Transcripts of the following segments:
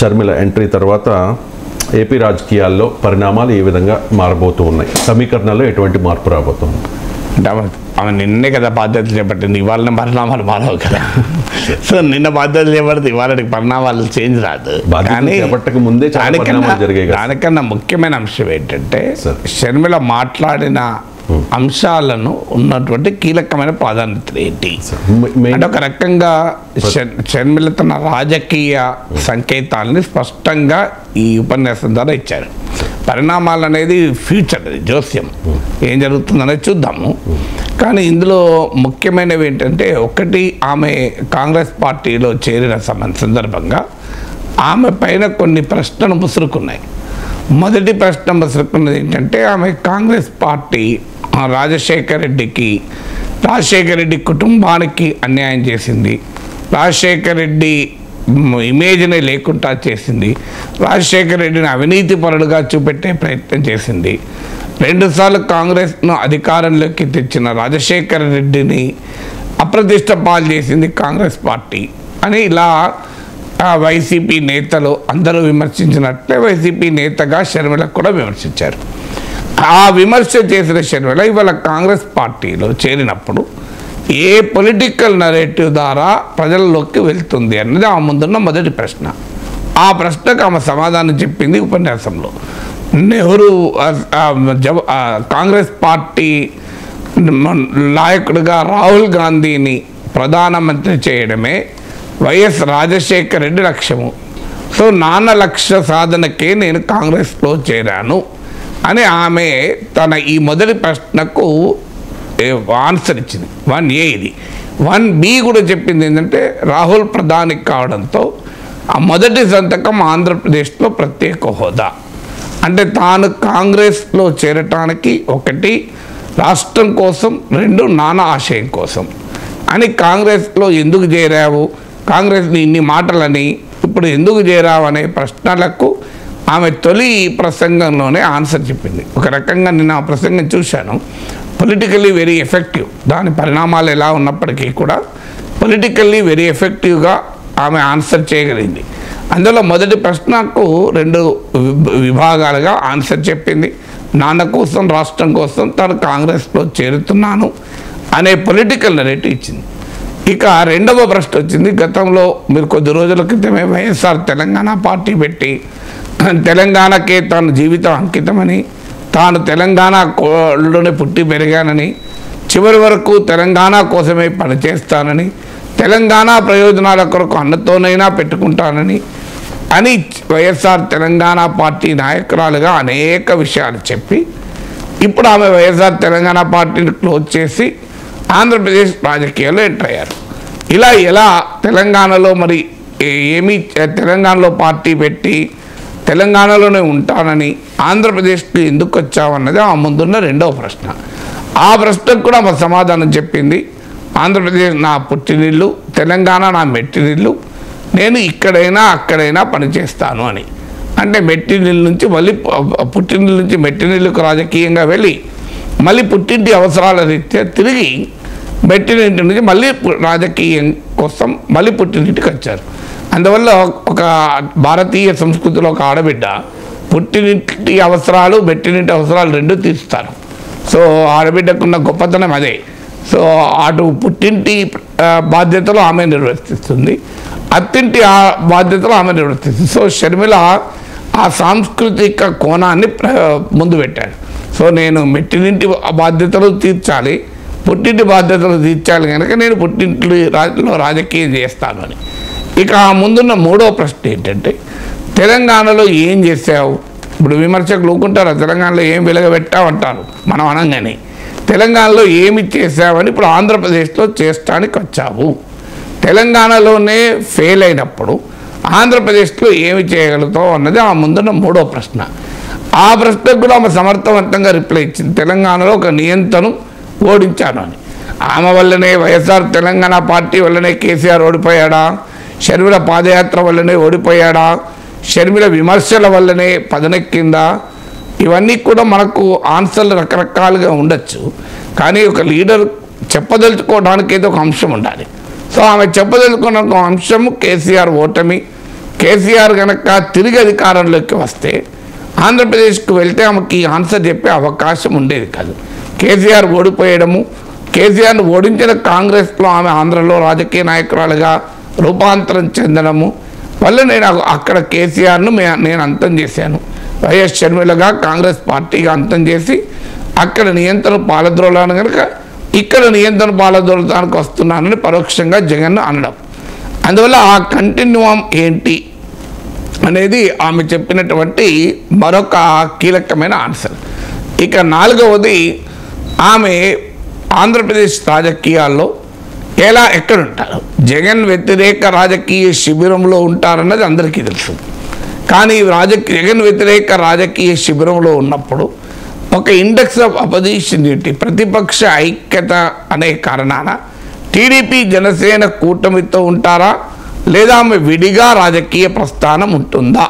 Sharmila entry తర్వాత AP రాజకీయాల్లో పరిణామాలు ఏ విధంగా మారబోతూ ఉన్నాయి, సమీకరణలో ఎటువంటి మార్పు రాబోతుంది? అంటే ఆమె నిన్నే కదా బాధ్యతలు చేపట్టింది, ఇవాళ పరిణామాలు మారవు కదా. సో నిన్న బాధ్యతలు చేపడితే ఇవాళకి పరిణామాలు చేంజ్ రాదు. కానీ చేపట్టక ముందే దానికన్నా ముఖ్యమైన అంశం ఏంటంటే షర్మిల మాట్లాడిన అంశాలను ఉన్నటువంటి కీలకమైన ప్రాధాన్యత ఏంటి అంటే, ఒక రకంగా షర్మిల తన రాజకీయ సంకేతాలని స్పష్టంగా ఈ ఉపన్యాసం ద్వారా ఇచ్చారు. పరిణామాలు అనేది ఫ్యూచర్, అది జోస్యం, ఏం జరుగుతుందనేది చూద్దాము. కానీ ఇందులో ముఖ్యమైనవి ఏంటంటే, ఒకటి, ఆమె కాంగ్రెస్ పార్టీలో చేరిన సందర్భంగా ఆమె పైన కొన్ని ప్రశ్నలు ముసురుకున్నాయి. మొదటి ప్రశ్న ముసురుకున్నది ఏంటంటే, ఆమె కాంగ్రెస్ పార్టీ రాజశేఖర్ రెడ్డి కుటుంబానికి అన్యాయం చేసింది, రాజశేఖర్ రెడ్డి ఇమేజ్ని లేకుండా చేసింది, రాజశేఖర్ రెడ్డిని అవినీతి పరుడుగా చూపెట్టే ప్రయత్నం చేసింది, 2 సార్లు కాంగ్రెస్ను అధికారంలోకి తెచ్చిన రాజశేఖర్ రెడ్డిని అప్రతిష్ట పాలు చేసింది కాంగ్రెస్ పార్టీ అని ఇలా వైసీపీ నేతలు అందరూ విమర్శించినట్లే వైసీపీ నేతగా షర్మిలకు కూడా విమర్శించారు. ఆ విమర్శ చేసిన షర్మిల ఇవాళ కాంగ్రెస్ పార్టీలో చేరినప్పుడు ఏ పొలిటికల్ నరేటివ్ ద్వారా ప్రజల్లోకి వెళ్తుంది అన్నది ఆ ముందున్న మొదటి ప్రశ్న. ఆ ప్రశ్నకు ఆమె సమాధానం చెప్పింది ఉపన్యాసంలో. నెహ్రూ కాంగ్రెస్ పార్టీ నాయకుడిగా రాహుల్ గాంధీని ప్రధానమంత్రి చేయడమే వైఎస్ రాజశేఖర రెడ్డి లక్ష్యము. సో నాన్న లక్ష్య సాధనకే నేను కాంగ్రెస్లో చేరాను అని ఆమె తన ఈ మొదటి ప్రశ్నకు ఆన్సర్ ఇచ్చింది. 1A ఇది. 1B కూడా చెప్పింది ఏంటంటే, రాహుల్ ప్రధాని కావడంతో ఆ మొదటి సంతకం ఆంధ్రప్రదేశ్లో ప్రత్యేక హోదా. అంటే తాను కాంగ్రెస్లో చేరటానికి 1 రాష్ట్రం కోసం, 2 నానా ఆశయం కోసం అని. కాంగ్రెస్లో ఎందుకు చేరావు, కాంగ్రెస్ని ఇన్ని మాటలని ఇప్పుడు ఎందుకు చేరావు అనే ప్రశ్నలకు ఆమె తొలి ప్రసంగంలోనే ఆన్సర్ చెప్పింది. ఒక రకంగా నేను ఆ ప్రసంగం చూశాను. పొలిటికల్లీ వెరీ ఎఫెక్టివ్, దాని పరిణామాలు ఎలా ఉన్నప్పటికీ కూడా పొలిటికల్లీ వెరీ ఎఫెక్టివ్గా ఆమె ఆన్సర్ చేయగలిగింది. అందులో మొదటి ప్రశ్నకు 2 విభాగాలుగా ఆన్సర్ చెప్పింది. నాన్న కోసం, రాష్ట్రం కోసం తాను కాంగ్రెస్లో చేరుతున్నాను అనే పొలిటికల్ నెరేటివ్ ఇచ్చింది. ఇక రెండవ ప్రశ్న వచ్చింది. గతంలో మీరు కొద్ది రోజుల క్రితమే వైఎస్ఆర్ తెలంగాణ పార్టీ పెట్టి తెలంగాణకే తాను జీవితం అంకితమని, తాను తెలంగాణలోనే పుట్టి పెరిగానని, చివరి వరకు తెలంగాణ కోసమే పనిచేస్తానని, తెలంగాణ ప్రయోజనాల కొరకు అన్నతోనైనా పెట్టుకుంటానని అని వైఎస్ఆర్ తెలంగాణ పార్టీ నాయకురాలుగా అనేక విషయాలు చెప్పి, ఇప్పుడు ఆమె వైఎస్ఆర్ తెలంగాణ పార్టీని క్లోజ్ చేసి ఆంధ్రప్రదేశ్ రాజకీయాల్లో ఎంటర్ అయ్యారు. ఇలా ఎలా తెలంగాణలో మరి తెలంగాణలో పార్టీ పెట్టి తెలంగాణలోనే ఉంటానని ఆంధ్రప్రదేశ్కి ఎందుకు వచ్చావన్నది ఆ ముందున్న రెండవ ప్రశ్న. ఆ ప్రశ్నకు కూడా మా సమాధానం చెప్పింది. ఆంధ్రప్రదేశ్ నా పుట్టినిల్లు, తెలంగాణ నా మెట్టినిల్లు, నేను ఇక్కడైనా అక్కడైనా పనిచేస్తాను అని. అంటే మెట్టినిల్లు నుంచి మళ్ళీ పుట్టినిల్లు నుంచి మెట్టినిల్లుకు రాజకీయంగా వెళ్ళి మళ్ళీ పుట్టింటి అవసరాల రీత్యా తిరిగి మెట్టినింటి నుంచి మళ్ళీ రాజకీయం కోసం మళ్ళీ పుట్టినింటికి వచ్చారు. అందువల్ల ఒక భారతీయ సంస్కృతిలో ఒక ఆడబిడ్డ పుట్టినింటి అవసరాలు, మెట్టినింటి అవసరాలు 2 తీరుస్తారు. సో ఆడబిడ్డకున్న గొప్పతనం అదే. సో అటు పుట్టింటి బాధ్యతలు ఆమె నిర్వర్తిస్తుంది, అత్తింటి బాధ్యతలు ఆమె నిర్వర్తిస్తుంది. సో షర్మిల ఆ సాంస్కృతిక కోణాన్ని ముందు పెట్టాడు. సో నేను మెట్టినింటి బాధ్యతలు తీర్చాలి, పుట్టింటి బాధ్యతలు తీర్చాలి కనుక నేను పుట్టింటిలో రాజకీయం చేస్తాను అని. ఇక ముందున్న మూడో ప్రశ్న ఏంటంటే, తెలంగాణలో ఏం చేసావు? ఇప్పుడు విమర్శకులు ఊరుకుంటారు, తెలంగాణలో ఏం వెలగబెట్టావు అంటారు. మనం అనగానే తెలంగాణలో ఏమి చేసావని ఇప్పుడు ఆంధ్రప్రదేశ్లో చేస్తానికి వచ్చావు. తెలంగాణలోనే ఫెయిల్ అయినప్పుడు ఆంధ్రప్రదేశ్లో ఏమి చేయగలుగుతావు అన్నది ఆ ముందున్న మూడో ప్రశ్న. ఆ ప్రశ్నకు కూడా ఆమె సమర్థవంతంగా రిప్లై ఇచ్చింది. తెలంగాణలో ఒక నియంత్రణను ఓడించాను అని. ఆమె వల్లనే వైఎస్ఆర్ తెలంగాణ పార్టీ వల్లనే కేసీఆర్ ఓడిపోయాడా, షర్మిల పాదయాత్ర వల్లనే ఓడిపోయాడా, షర్మిల విమర్శల వల్లనే పదనెక్కిందా? ఇవన్నీ కూడా మనకు ఆన్సర్లు రకరకాలుగా ఉండొచ్చు. కానీ ఒక లీడర్ చెప్పదలుచుకోవడానికి ఏదో ఒక అంశం ఉండాలి. సో ఆమె చెప్పదలుచుకున్న ఒక అంశము కేసీఆర్ ఓటమి, కేసీఆర్ కనుక తిరిగి అధికారంలోకి వస్తే ఆంధ్రప్రదేశ్కు వెళ్తే ఆమెకి ఆన్సర్ చెప్పే అవకాశం ఉండేది కాదు. కేసీఆర్ ఓడిపోయడము, కేసీఆర్ను ఓడించిన కాంగ్రెస్లో ఆమె ఆంధ్రలో రాజకీయ నాయకురాలుగా రూపాంతరం చెందడము వల్ల నేను అక్కడ కేసీఆర్ను నేను అంతం చేశాను. వైఎస్ షర్మిలగా కాంగ్రెస్ పార్టీగా అంతం చేసి అక్కడ నియంత్రణ పాలద్రోలాను కనుక ఇక్కడ నియంత్రణ పాలద్రోలతానికి వస్తున్నానని పరోక్షంగా జగన్ అనడం. అందువల్ల ఆ కంటిన్యూమ్ ఏంటి అనేది ఆమె చెప్పినటువంటి మరొక కీలకమైన ఆన్సర్. ఇక నాలుగవది, ఆమె ఆంధ్రప్రదేశ్ రాజకీయాల్లో ఎక్కడుంటారు, జగన్ వ్యతిరేక రాజకీయ శిబిరంలో ఉంటారన్నది అందరికీ తెలుసు. కానీ జగన్ వ్యతిరేక రాజకీయ శిబిరంలో ఉన్నప్పుడు ఒక ఇండెక్స్ ఆఫ్ అపోజిషన్ యూనిటీ, ప్రతిపక్ష ఐక్యత అనే కారణాన టీడీపీ జనసేన కూటమితో ఉంటారా లేదా ఆమె విడిగా రాజకీయ ప్రస్థానం ఉంటుందా?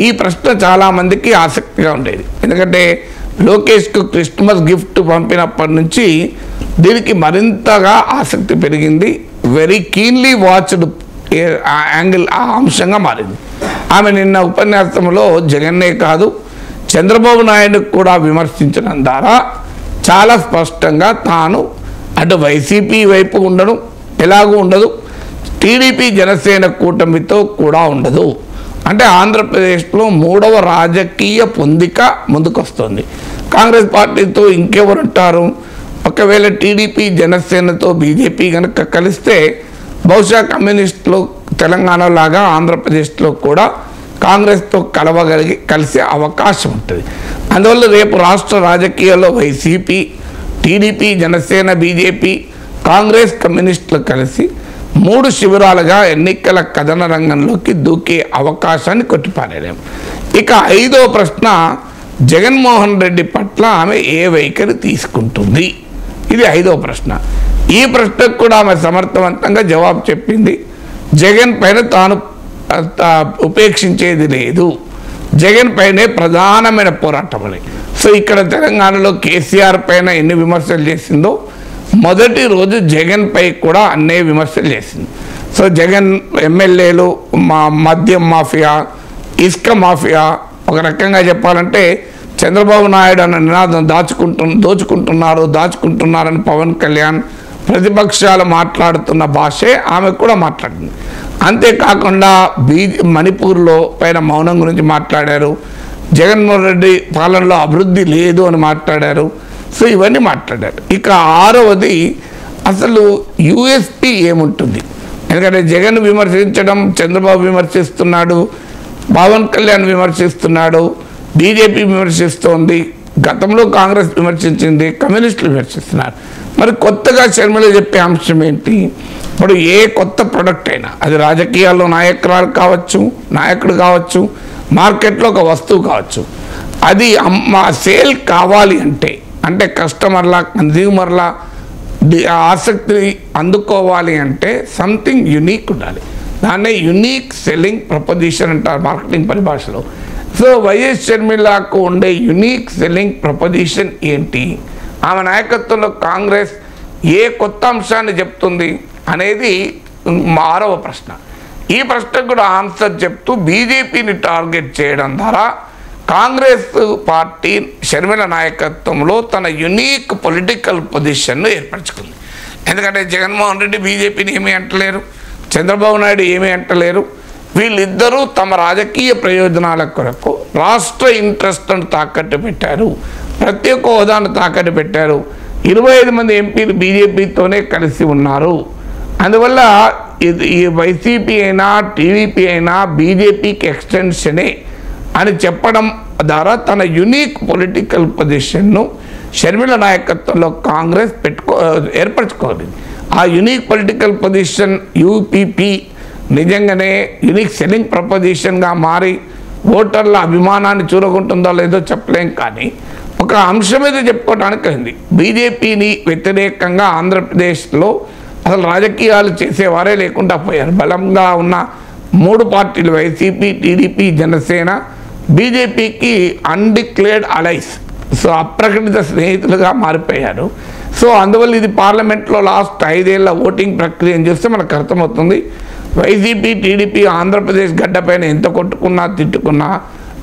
ఈ ప్రశ్న చాలామందికి ఆసక్తిగా ఉండేది. ఎందుకంటే లోకేష్కు క్రిస్మస్ గిఫ్ట్ పంపినప్పటి నుంచి దీనికి మరింతగా ఆసక్తి పెరిగింది. వెరీ కీన్లీ వాచ్డ్ యాంగిల్ ఆ అంశంగా మారింది. ఆమె నిన్న ఉపన్యాసంలో జగన్నే కాదు చంద్రబాబు నాయుడు కూడా విమర్శించడం ద్వారా చాలా స్పష్టంగా తాను అటు వైసీపీ వైపు ఉండడం ఎలాగూ ఉండదు, టీడీపీ జనసేన కూటమితో కూడా ఉండదు. అంటే ఆంధ్రప్రదేశ్లో మూడవ రాజకీయ పొందిక ముందుకొస్తుంది. కాంగ్రెస్ పార్టీతో ఇంకెవరు ఉంటారు? ఒకవేళ టీడీపీ జనసేనతో బీజేపీ కనుక కలిస్తే బహుశా కమ్యూనిస్టులు తెలంగాణ లాగా ఆంధ్రప్రదేశ్లో కూడా కాంగ్రెస్తో కలిసే అవకాశం ఉంటుంది. అందువల్ల రేపు రాష్ట్ర రాజకీయాల్లో YCP, TDP, Janasena, BJP, Congress, కమ్యూనిస్టులు కలిసి మూడు శిబిరాలుగా ఎన్నికల కథన రంగంలోకి దూకే అవకాశాన్ని కొట్టిపారేలేము. ఇక ఐదో ప్రశ్న, జగన్మోహన్ రెడ్డి పట్ల ఆమె ఏ వైఖరి తీసుకుంటుంది? ఇది ఐదో ప్రశ్న. ఈ ప్రశ్నకు కూడా ఆమె సమర్థవంతంగా జవాబు చెప్పింది. జగన్ పైన తాను ఉపేక్షించేది లేదు, జగన్ పైనే ప్రధానమైన పోరాటం అని. సో ఇక్కడ తెలంగాణలో కేసీఆర్ పైన ఎన్ని విమర్శలు చేసిందో మొదటి రోజు జగన్ పై కూడా అన్నే విమర్శలు చేసింది. సో జగన్ ఎమ్మెల్యేలు మద్యం మాఫియా, ఇసుక మాఫియా, ఒక రకంగా చెప్పాలంటే చంద్రబాబు నాయుడు అన్న నినాదం దోచుకుంటున్నారని పవన్ కళ్యాణ్ ప్రతిపక్షాలు మాట్లాడుతున్న భాషే ఆమె కూడా మాట్లాడింది. అంతేకాకుండా మణిపూర్లో పైన మౌనం గురించి మాట్లాడారు, జగన్మోహన్ రెడ్డి పాలనలో అభివృద్ధి లేదు అని మాట్లాడారు. సో ఇవన్నీ మాట్లాడారు. ఇక ఆరవది, అసలు యూఎస్పీ ఏముంటుంది? ఎందుకంటే జగన్ విమర్శించడం, చంద్రబాబు విమర్శిస్తున్నాడు, పవన్ కళ్యాణ్ విమర్శిస్తున్నాడు, బీజేపీ విమర్శిస్తోంది, గతంలో కాంగ్రెస్ విమర్శించింది, కమ్యూనిస్టులు విమర్శిస్తున్నారు. మరి కొత్తగా షర్మిల చెప్పే అంశం ఏంటి? ఇప్పుడు ఏ కొత్త ప్రొడక్ట్ అయినా, అది రాజకీయాల్లో నాయకుడు కావచ్చు, మార్కెట్లో ఒక వస్తువు కావచ్చు, అది సేల్ కావాలి అంటే కస్టమర్లా, కన్జ్యూమర్లా ఆసక్తిని అందుకోవాలి అంటే సంథింగ్ యునీక్ ఉండాలి. దాన్నే యునీక్ సెల్లింగ్ ప్రపోజిషన్ అంటారు మార్కెటింగ్ పరిభాషలో. సో వైఎస్ షర్మిలకు ఉండే యునీక్ సెల్లింగ్ ప్రపోజిషన్ ఏంటి? ఆమె నాయకత్వంలో కాంగ్రెస్ ఏ కొత్త అంశాన్ని చెప్తుంది అనేది ఆరవ ప్రశ్న. ఈ ప్రశ్నకు కూడా ఆన్సర్ చెప్తూ బీజేపీని టార్గెట్ చేయడం ద్వారా కాంగ్రెస్ పార్టీ షర్మిల నాయకత్వంలో తన యునీక్ పొలిటికల్ పొజిషన్ను ఏర్పరచుకుంది. ఎందుకంటే జగన్మోహన్ రెడ్డి బీజేపీని ఏమీ అంటలేరు, చంద్రబాబు నాయుడు ఏమీ అంటలేరు. వీళ్ళిద్దరూ తమ రాజకీయ ప్రయోజనాల కొరకు రాష్ట్ర ఇంట్రెస్ట్ను తాకట్టు పెట్టారు, ప్రత్యేక హోదాను తాకట్టు పెట్టారు. 25 మంది ఎంపీలు బీజేపీతోనే కలిసి ఉన్నారు. అందువల్ల ఈ వైసీపీ అయినా టీడీపీ అయినా బీజేపీకి ఎక్స్టెన్షనే అని చెప్పడం ద్వారా తన యునీక్ పొలిటికల్ పొజిషన్ను షర్మిల నాయకత్వంలో కాంగ్రెస్ ఏర్పరచుకోవాలి. ఆ యునీక్ పొలిటికల్ పొజిషన్ యూపీపీ నిజంగానే యునీక్ సెల్లింగ్ ప్రపోజిషన్గా మారి ఓటర్ల అభిమానాన్ని చూరగొంటుందో లేదో చెప్పలేం. కానీ ఒక అంశం మీద చెప్పుకోవడానికి అయింది, బీజేపీని వ్యతిరేకంగా ఆంధ్రప్రదేశ్లో అసలు రాజకీయాలు చేసేవారే లేకుండా పోయారు. బలంగా ఉన్న మూడు పార్టీలు వైసీపీ, టీడీపీ, జనసేన బీజేపీకి అన్డిక్లేర్డ్ అలైస్, సో అప్రకటిత స్నేహితులుగా మారిపోయారు. సో అందువల్ల ఇది పార్లమెంట్లో లాస్ట్ 5 ఏళ్ల ఓటింగ్ ప్రక్రియను చూస్తే మనకు అర్థమవుతుంది. వైసీపీ టీడీపీ ఆంధ్రప్రదేశ్ గడ్డపైన ఎంత కొట్టుకున్నా తిట్టుకున్నా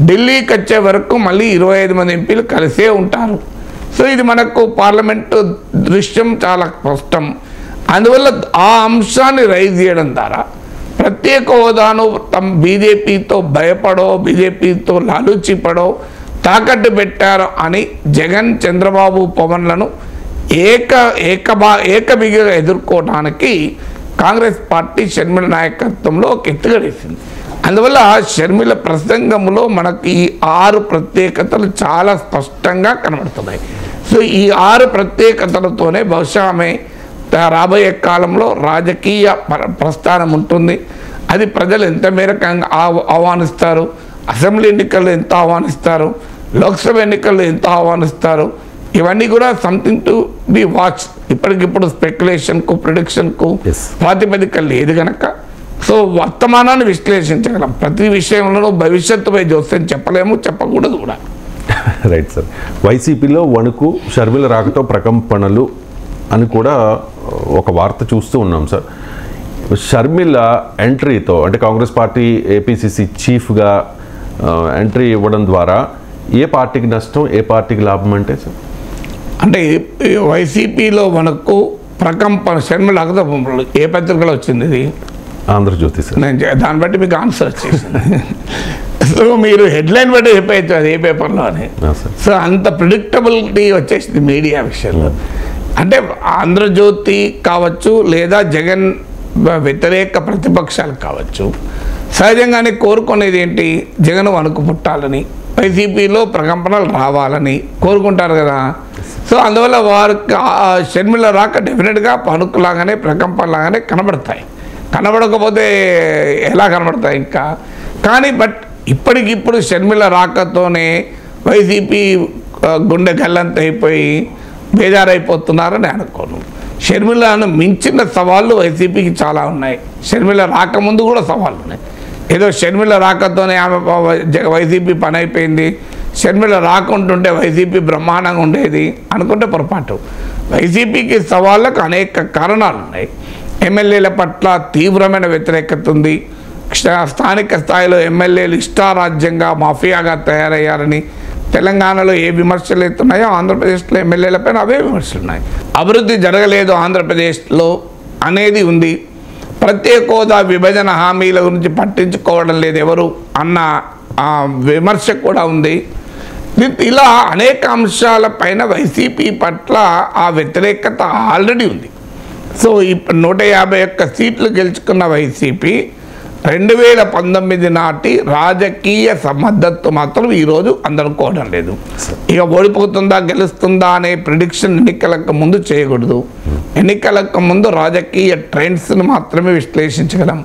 ఢిల్లీకి వచ్చే వరకు మళ్ళీ 25 మంది ఎంపీలు కలిసే ఉంటారు. సో ఇది మనకు పార్లమెంటు దృశ్యం చాలా స్పష్టం. అందువల్ల ఆ అంశాన్ని రైజ్ చేయడం ద్వారా ప్రత్యేక హోదాను తమ బీజేపీతో భయపడో బీజేపీతో లాలూచిపడో తాకట్టు పెట్టారు అని జగన్, చంద్రబాబు, పవన్లను ఏకబిగిగా ఎదుర్కోవడానికి కాంగ్రెస్ పార్టీ షర్మిల నాయకత్వంలో ఒక ఎత్తుగడేసింది. అందువల్ల షర్మిల ప్రసంగంలో మనకి ఈ 6 ప్రత్యేకతలు చాలా స్పష్టంగా కనబడుతున్నాయి. సో ఈ 6 ప్రత్యేకతలతోనే బహుశా ఆమె రాబోయే కాలంలో రాజకీయ ప్రస్థానం ఉంటుంది. అది ప్రజలు ఎంత మేరకు ఆహ్వానిస్తారు, అసెంబ్లీ ఎన్నికల్లో ఎంత ఆహ్వానిస్తారు, లోక్సభ ఎన్నికల్లో ఎంత ఆహ్వానిస్తారు, ఇవన్నీ కూడా సంథింగ్ టు బి వాచ్. ఇప్పటికిప్పుడు స్పెక్యులేషన్కు ప్రిడిక్షన్కు ప్రాతిపదిక లేదు కనుక సో వర్తమానాన్ని విశ్లేషించగలం. ప్రతి విషయంలో భవిష్యత్తుపై జోస్యం చెప్పలేము, చెప్పకూడదు కూడా. Right sir. వైసీపీలో వణుకు, షర్మిల రాకతో ప్రకంపనలు అని కూడా ఒక వార్త చూస్తూ ఉన్నాం సార్. షర్మిల ఎంట్రీతో అంటే కాంగ్రెస్ పార్టీ ఏపీసీసీ చీఫ్గా ఎంట్రీ ఇవ్వడం ద్వారా ఏ పార్టీకి నష్టం, ఏ పార్టీకి లాభం అంటే సార్? అంటే వైసీపీలో మనకు ప్రకంపన షర్మిల ఏ పత్రికలో వచ్చింది? ఇది ఆంధ్రజ్యోతి సార్. నేను దాన్ని బట్టి మీకు ఆన్సర్ వచ్చేసింది. సో మీరు హెడ్లైన్ బట్టి చెప్పేయచ్చు అది ఏ పేపర్లో అని. సో అంత ప్రిడిక్టబిలిటీ వచ్చేసింది మీడియా విషయంలో. అంటే ఆంధ్రజ్యోతి కావచ్చు లేదా జగన్ వ్యతిరేక ప్రతిపక్షాలు కావచ్చు సహజంగానే కోరుకునేది ఏంటి? జగన్ వణుకు పుట్టాలని, వైసీపీలో ప్రకంపనలు రావాలని కోరుకుంటారు కదా. సో అందువల్ల వారికి షర్మిల రాక డెఫినెట్గా వణుకులాగానే ప్రకంపనలాగానే కనబడతాయి. కనబడకపోతే ఎలా కనబడతాయి ఇంకా? కానీ బట్ ఇప్పటికిప్పుడు షర్మిల రాకతోనే వైసీపీ గుండె గల్లంత అయిపోయి బేజారైపోతున్నారని అనుకోను. షర్మిలను మించిన సవాళ్ళు వైసీపీకి చాలా ఉన్నాయి. షర్మిల రాకముందు కూడా సవాళ్ళు ఉన్నాయి. ఏదో షర్మిల రాకతోనే ఆమె వైసీపీ పని అయిపోయింది, షర్మిల రాకుంటుంటే వైసీపీ బ్రహ్మాండంగా ఉండేది అనుకుంటే పొరపాటు. వైసీపీకి సవాళ్ళకు అనేక కారణాలు ఉన్నాయి. ఎమ్మెల్యేల పట్ల తీవ్రమైన వ్యతిరేకత ఉంది. స్థానిక స్థాయిలో ఎమ్మెల్యేలు ఇష్టారాజ్యంగా మాఫియాగా తయారయ్యారని తెలంగాణలో ఏ విమర్శలు ఎత్తున్నాయో ఆంధ్రప్రదేశ్లో ఎమ్మెల్యేలపైన అవే విమర్శలు ఉన్నాయి. అభివృద్ధి జరగలేదు ఆంధ్రప్రదేశ్లో అనేది ఉంది. ప్రత్యేక హోదా విభజన హామీల గురించి పట్టించుకోవడం లేదు ఎవరు అన్న విమర్శ కూడా ఉంది. ఇలా అనేక అంశాలపైన వైసీపీ పట్ల ఆ వ్యతిరేకత ఆల్రెడీ ఉంది. సో ఇప్పుడు 151 సీట్లు గెలుచుకున్న వైసీపీ 2019 నాటి రాజకీయ మద్దతు మాత్రం ఈరోజు అందనుకోవడం లేదు. ఇక ఓడిపోతుందా గెలుస్తుందా అనే ప్రిడిక్షన్ ఎన్నికలకు ముందు చేయకూడదు. ఎన్నికలకు ముందు రాజకీయ ట్రెండ్స్ని మాత్రమే విశ్లేషించగలం.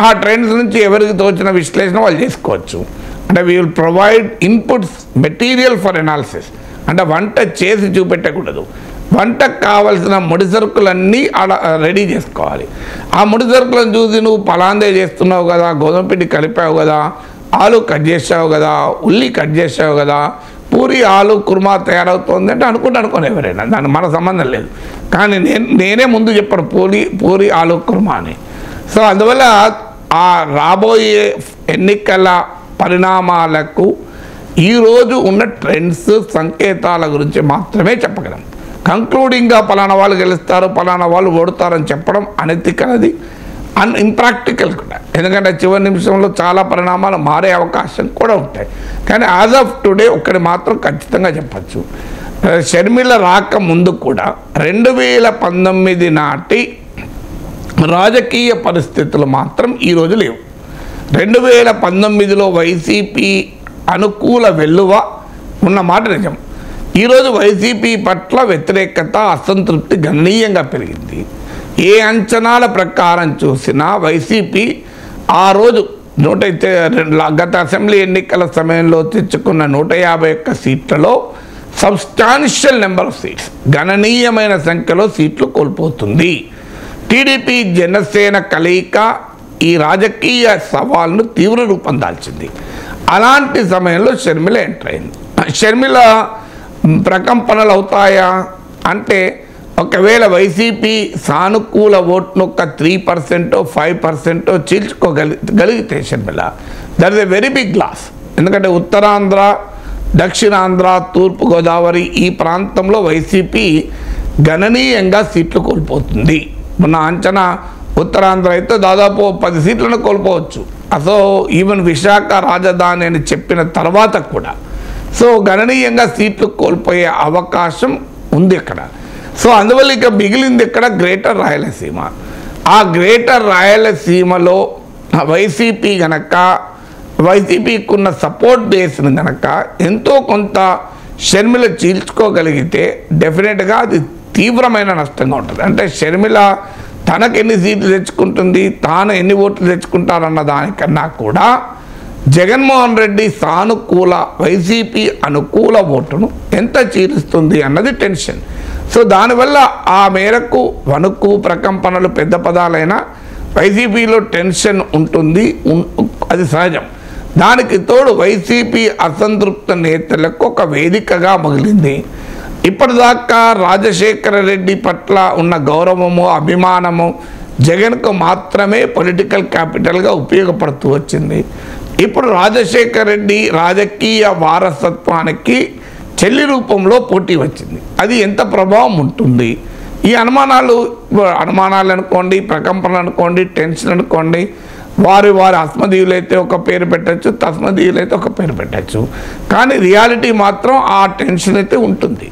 ఆ ట్రెండ్స్ నుంచి ఎవరికి తోచిన విశ్లేషణ వాళ్ళు చేసుకోవచ్చు. అంటే we will provide inputs material for analysis. అంటే వంట చేసి చూపెట్టకూడదు. వంటకు కావాల్సిన ముడి సరుకులన్నీ అలా రెడీ చేసుకోవాలి. ఆ ముడి సరుకులను చూసి నువ్వు పలాందే చేస్తున్నావు కదా, గోధుమ పిండి కలిపావు కదా, ఆలు కట్ చేసావు కదా, ఉల్లి కట్ చేసావు కదా, పూరి ఆలు కుర్మా తయారవుతుంది అంటే అనుకోని ఎవరైనా దానికి మన సంబంధం లేదు. కానీ నేనే ముందు చెప్పాను పూరి ఆలు కుర్మా అని. సో అందువల్ల ఆ రాబోయే ఎన్నికల పరిణామాలకు ఈరోజు ఉన్న ట్రెండ్స్ సంకేతాల గురించి మాత్రమే చెప్పగలం. కంక్లూడింగ్గా పలానా వాళ్ళు గెలుస్తారు, పలానా వాళ్ళు ఓడుతారని చెప్పడం అనెతికలది, ఇంప్రాక్టికల్ కూడా. ఎందుకంటే చివరి నిమిషంలో చాలా పరిణామాలు మారే అవకాశం కూడా ఉంటాయి. కానీ యాజ్ ఆఫ్ టుడే ఒక్కటి మాత్రం ఖచ్చితంగా చెప్పచ్చు, షర్మిల రాక ముందు కూడా 2019 నాటి రాజకీయ పరిస్థితులు మాత్రం ఈరోజు లేవు. 2019లో వైసీపీ అనుకూల వెల్లువ ఉన్న మాట నిజం. ఈరోజు వైసీపీ పట్ల వ్యతిరేకత, అసంతృప్తి గణనీయంగా పెరిగింది. ఏ అంచనాల ప్రకారం చూసినా వైసీపీ ఆ రోజు గత అసెంబ్లీ ఎన్నికల సమయంలో తెచ్చుకున్న 151 సీట్లలో సబ్స్టాన్షియల్ నెంబర్ ఆఫ్ సీట్స్, గణనీయమైన సంఖ్యలో సీట్లు కోల్పోతుంది. టీడీపీ జనసేన కలయిక ఈ రాజకీయ సవాల్ను తీవ్ర రూపం దాల్చింది. అలాంటి సమయంలో షర్మిల ఎంటర్ అయింది. షర్మిల ప్రకంపనలు అవుతాయా అంటే ఒకవేళ వైసీపీ సానుకూల ఓట్ను ఒక 3% 5% చీల్చుకోగలిగితే Sharmila, that is a very big loss. ఎందుకంటే ఉత్తరాంధ్ర, దక్షిణాంధ్ర, తూర్పుగోదావరి ఈ ప్రాంతంలో వైసీపీ గణనీయంగా సీట్లు కోల్పోతుంది. మొన్న అంచనా ఉత్తరాంధ్ర అయితే దాదాపు 10 సీట్లను కోల్పోవచ్చు. అసలు ఈవెన్ విశాఖ రాజధాని అని చెప్పిన తర్వాత కూడా సో గణనీయంగా సీట్లు కోల్పోయే అవకాశం ఉంది ఇక్కడ. సో అందువల్ల ఇక మిగిలింది ఇక్కడ గ్రేటర్ రాయలసీమ. ఆ గ్రేటర్ రాయలసీమలో వైసీపీకి ఉన్న సపోర్ట్ బేస్ని కనుక ఎంతో కొంత షర్మిల చీల్చుకోగలిగితే డెఫినెట్గా అది తీవ్రమైన నష్టంగా ఉంటుంది. అంటే షర్మిల తనకు ఎన్ని సీట్లు తెచ్చుకుంటుంది, తాను ఎన్ని ఓట్లు తెచ్చుకుంటారన్న దానికన్నా కూడా జగన్మోహన్ రెడ్డి సానుకూల వైసీపీ అనుకూల ఓటును ఎంత చీలుస్తుంది అన్నది టెన్షన్. సో దానివల్ల ఆ మేరకు వణుకు, ప్రకంపనలు పెద్ద పదాలైనా వైసీపీలో టెన్షన్ ఉంటుంది, అది సహజం. దానికి తోడు వైసీపీ అసంతృప్త నేతలకు ఒక వేదికగా మిగిలింది. ఇప్పటిదాకా రాజశేఖర రెడ్డి పట్ల ఉన్న గౌరవము, అభిమానము జగన్కు మాత్రమే పొలిటికల్ క్యాపిటల్గా ఉపయోగపడుతూ వచ్చింది. ఇప్పుడు రాజశేఖర రెడ్డి రాజకీయ వారసత్వానికి చెల్లి రూపంలో పోటీ వచ్చింది. అది ఎంత ప్రభావం ఉంటుంది? ఈ అనుమానాలు అనుకోండి, ప్రకంపనలు అనుకోండి, టెన్షన్ అనుకోండి, వారి అస్మదీయులైతే ఒక పేరు పెట్టచ్చు, తస్మదీయులైతే ఒక పేరు పెట్టచ్చు. కానీ రియాలిటీ మాత్రం ఆ టెన్షన్ అయితే ఉంటుంది.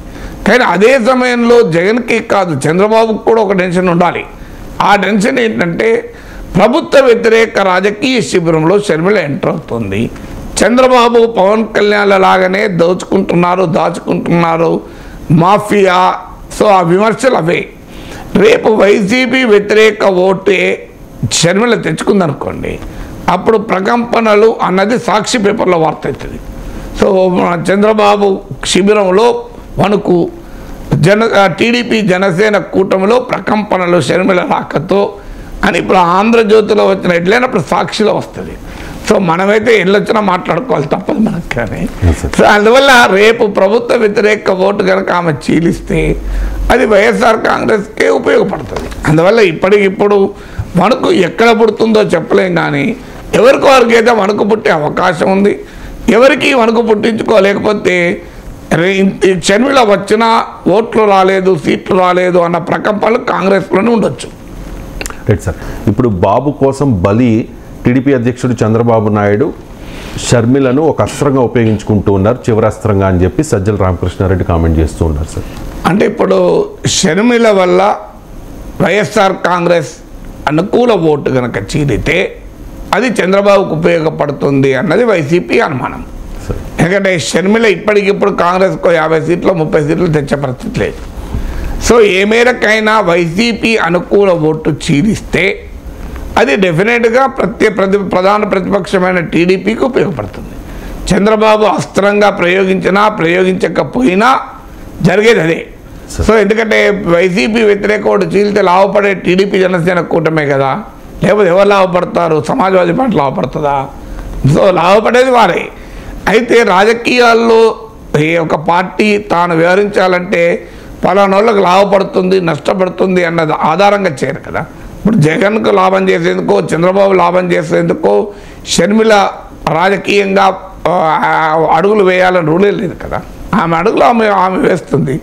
కానీ అదే సమయంలో జగన్కి కాదు, చంద్రబాబుకు కూడా ఒక టెన్షన్ ఉండాలి. ఆ టెన్షన్ ఏంటంటే ప్రభుత్వ వ్యతిరేక రాజకీయ శిబిరంలో షర్మిల ఎంటర్ అవుతుంది. చంద్రబాబు, పవన్ కళ్యాణ్ లాగానే దాచుకుంటున్నారు మాఫియా. సో ఆ విమర్శలు అవే. రేపు వైసీపీ వ్యతిరేక ఓటే షర్మిల తెచ్చుకుందనుకోండి, అప్పుడు ప్రకంపనలు అన్నది సాక్షి పేపర్లో వార్త అవుతుంది. సో చంద్రబాబు శిబిరంలో వణుకు, టీడీపీ జనసేన కూటమిలో ప్రకంపనలు షర్మిల రాకతో అని ఇప్పుడు ఆంధ్రజ్యోతిలో వచ్చిన హెడ్లైన్ అప్పుడు సాక్షిలో వస్తుంది. సో మనమైతే ఎల్లొచ్చినా మాట్లాడుకోవాలి, తప్పదు మనకు. కానీ సో అందువల్ల రేపు ప్రభుత్వ వ్యతిరేక ఓటు కనుక ఆమె చీలిస్తే అది వైఎస్ఆర్ కాంగ్రెస్కే ఉపయోగపడుతుంది. అందువల్ల ఇప్పటికిప్పుడు వణుకు ఎక్కడ పుడుతుందో చెప్పలేం. కానీ ఎవరికి వారికి అయితే వణుకు పుట్టే అవకాశం ఉంది. ఎవరికి వణుకు పుట్టించుకోలేకపోతే షర్మిల వచ్చినా ఓట్లు రాలేదు, సీట్లు రాలేదు అన్న ప్రకంపనలు కాంగ్రెస్లోనే ఉండొచ్చు. Right sir. ఇప్పుడు బాబు కోసం బలి టీడీపీ అధ్యక్షుడు చంద్రబాబు నాయుడు షర్మిలను ఒక అస్త్రంగా ఉపయోగించుకుంటూ ఉన్నారు, చివరి అస్త్రంగా అని చెప్పి సజ్జల రామకృష్ణారెడ్డి కామెంట్ చేస్తూ ఉన్నారు సార్. అంటే ఇప్పుడు షర్మిల వల్ల వైఎస్ఆర్ కాంగ్రెస్ అనుకూల ఓటు కనుక చీలితే అది చంద్రబాబుకు ఉపయోగపడుతుంది అన్నది వైసీపీ అనుమానం. ఎందుకంటే షర్మిల ఇప్పటికిప్పుడు కాంగ్రెస్కు 50 సీట్లు 30 సీట్లు తెచ్చే పరిస్థితి లేదు. సో ఏ మేరకైనా వైసీపీ అనుకూల ఓటు చీలిస్తే అది డెఫినెట్గా ప్రధాన ప్రతిపక్షమైన టీడీపీకి ఉపయోగపడుతుంది. చంద్రబాబు అస్త్రంగా ప్రయోగించకపోయినా జరిగేది అదే. సో ఎందుకంటే వైసీపీ వ్యతిరేక ఓటు చీలితే లాభపడే టీడీపీ జనసేన కూటమే కదా, లేకపోతే ఎవరు లాభపడతారు? సమాజ్వాదీ పార్టీ లాభపడుతుందా? సో లాభపడేది వారే. అయితే రాజకీయాల్లో ఒక పార్టీ తాను వ్యవహరించాలంటే పలానోళ్ళకు లాభపడుతుంది, నష్టపడుతుంది అన్నది ఆధారంగా చేయరు కదా. ఇప్పుడు జగన్కు లాభం చేసేందుకో, చంద్రబాబు లాభం చేసేందుకో షర్మిల రాజకీయంగా అడుగులు వేయాలని రూలే లేదు కదా. ఆమె అడుగులు ఆమె వేస్తుంది.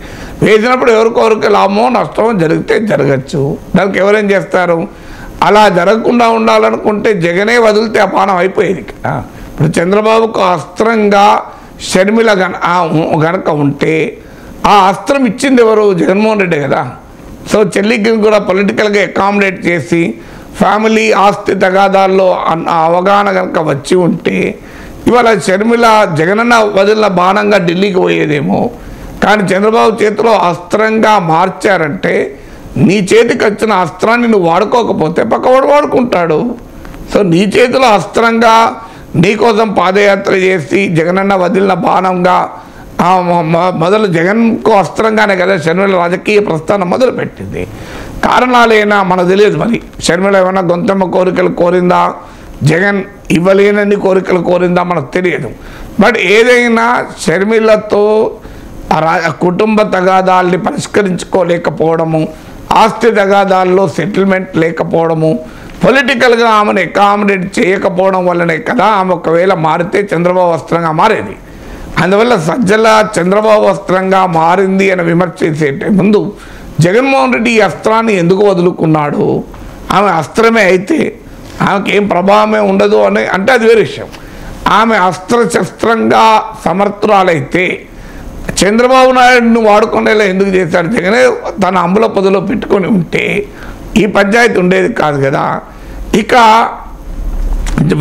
వేసినప్పుడు ఎవరికొరికి లాభమో నష్టమో జరిగితే జరగచ్చు. దానికి ఎవరేం చేస్తారు? అలా జరగకుండా ఉండాలనుకుంటే జగనే వదిలితే అపానం అయిపోయేది కదా. ఇప్పుడు చంద్రబాబుకు అస్త్రంగా షర్మిల గనక ఉంటే ఆ అస్త్రం ఇచ్చింది ఎవరు? జగన్మోహన్ రెడ్డి కదా. సో చెల్లికి కూడా పొలిటికల్గా అకామిడేట్ చేసి ఫ్యామిలీ ఆస్తి తగాదాల్లో అవగాహన కనుక వచ్చి ఉంటే ఇవాళ షర్మిల జగనన్న వదిలిన బాణంగా ఢిల్లీకి పోయేదేమో. కానీ చంద్రబాబు చేతిలో అస్త్రంగా మార్చారంటే నీ చేతికి వచ్చిన అస్త్రాన్ని నువ్వు వాడుకోకపోతే పక్కవాడు వాడుకుంటాడు. సో నీ చేతిలో అస్త్రంగా నీకోసం పాదయాత్ర చేసి జగనన్న వదిలిన బాణంగా మొదలు జగన్కు అస్త్రంగానే కదా షర్మిల రాజకీయ ప్రస్థానం మొదలుపెట్టింది. కారణాలైనా మనకు తెలియదు. మరి షర్మిల ఏమైనా గొంతమ్మ కోరికలు కోరిందా, జగన్ ఇవ్వలేనన్ని కోరికలు కోరిందా మనకు తెలియదు. బట్ ఏదైనా షర్మిలతో కుటుంబ తగాదాల్ని పరిష్కరించుకోలేకపోవడము, ఆస్తి తగాదాల్లో సెటిల్మెంట్ లేకపోవడము, పొలిటికల్గా ఆమెను అకామిడేట్ చేయకపోవడం వల్లనే కదా ఆమె ఒకవేళ మారితే చంద్రబాబు వస్త్రంగా మారేది. అందువల్ల సజ్జల చంద్రబాబు వస్త్రంగా మారింది అని విమర్శ చేసే ముందు జగన్మోహన్ రెడ్డి ఈ అస్త్రాన్ని ఎందుకు వదులుకున్నాడు? ఆమె అస్త్రమే అయితే ఆమెకి ఏం ప్రభావమే ఉండదు అని అంటే అది వేరే విషయం. ఆమె అస్త్రశస్త్రంగా సమర్థురాలైతే చంద్రబాబు నాయుడును వాడుకునేలా ఎందుకు చేశాడు? జగనే తన అంబుల పొదలో పెట్టుకొని ఉంటే ఈ పంచాయతీ ఉండేది కాదు కదా. ఇక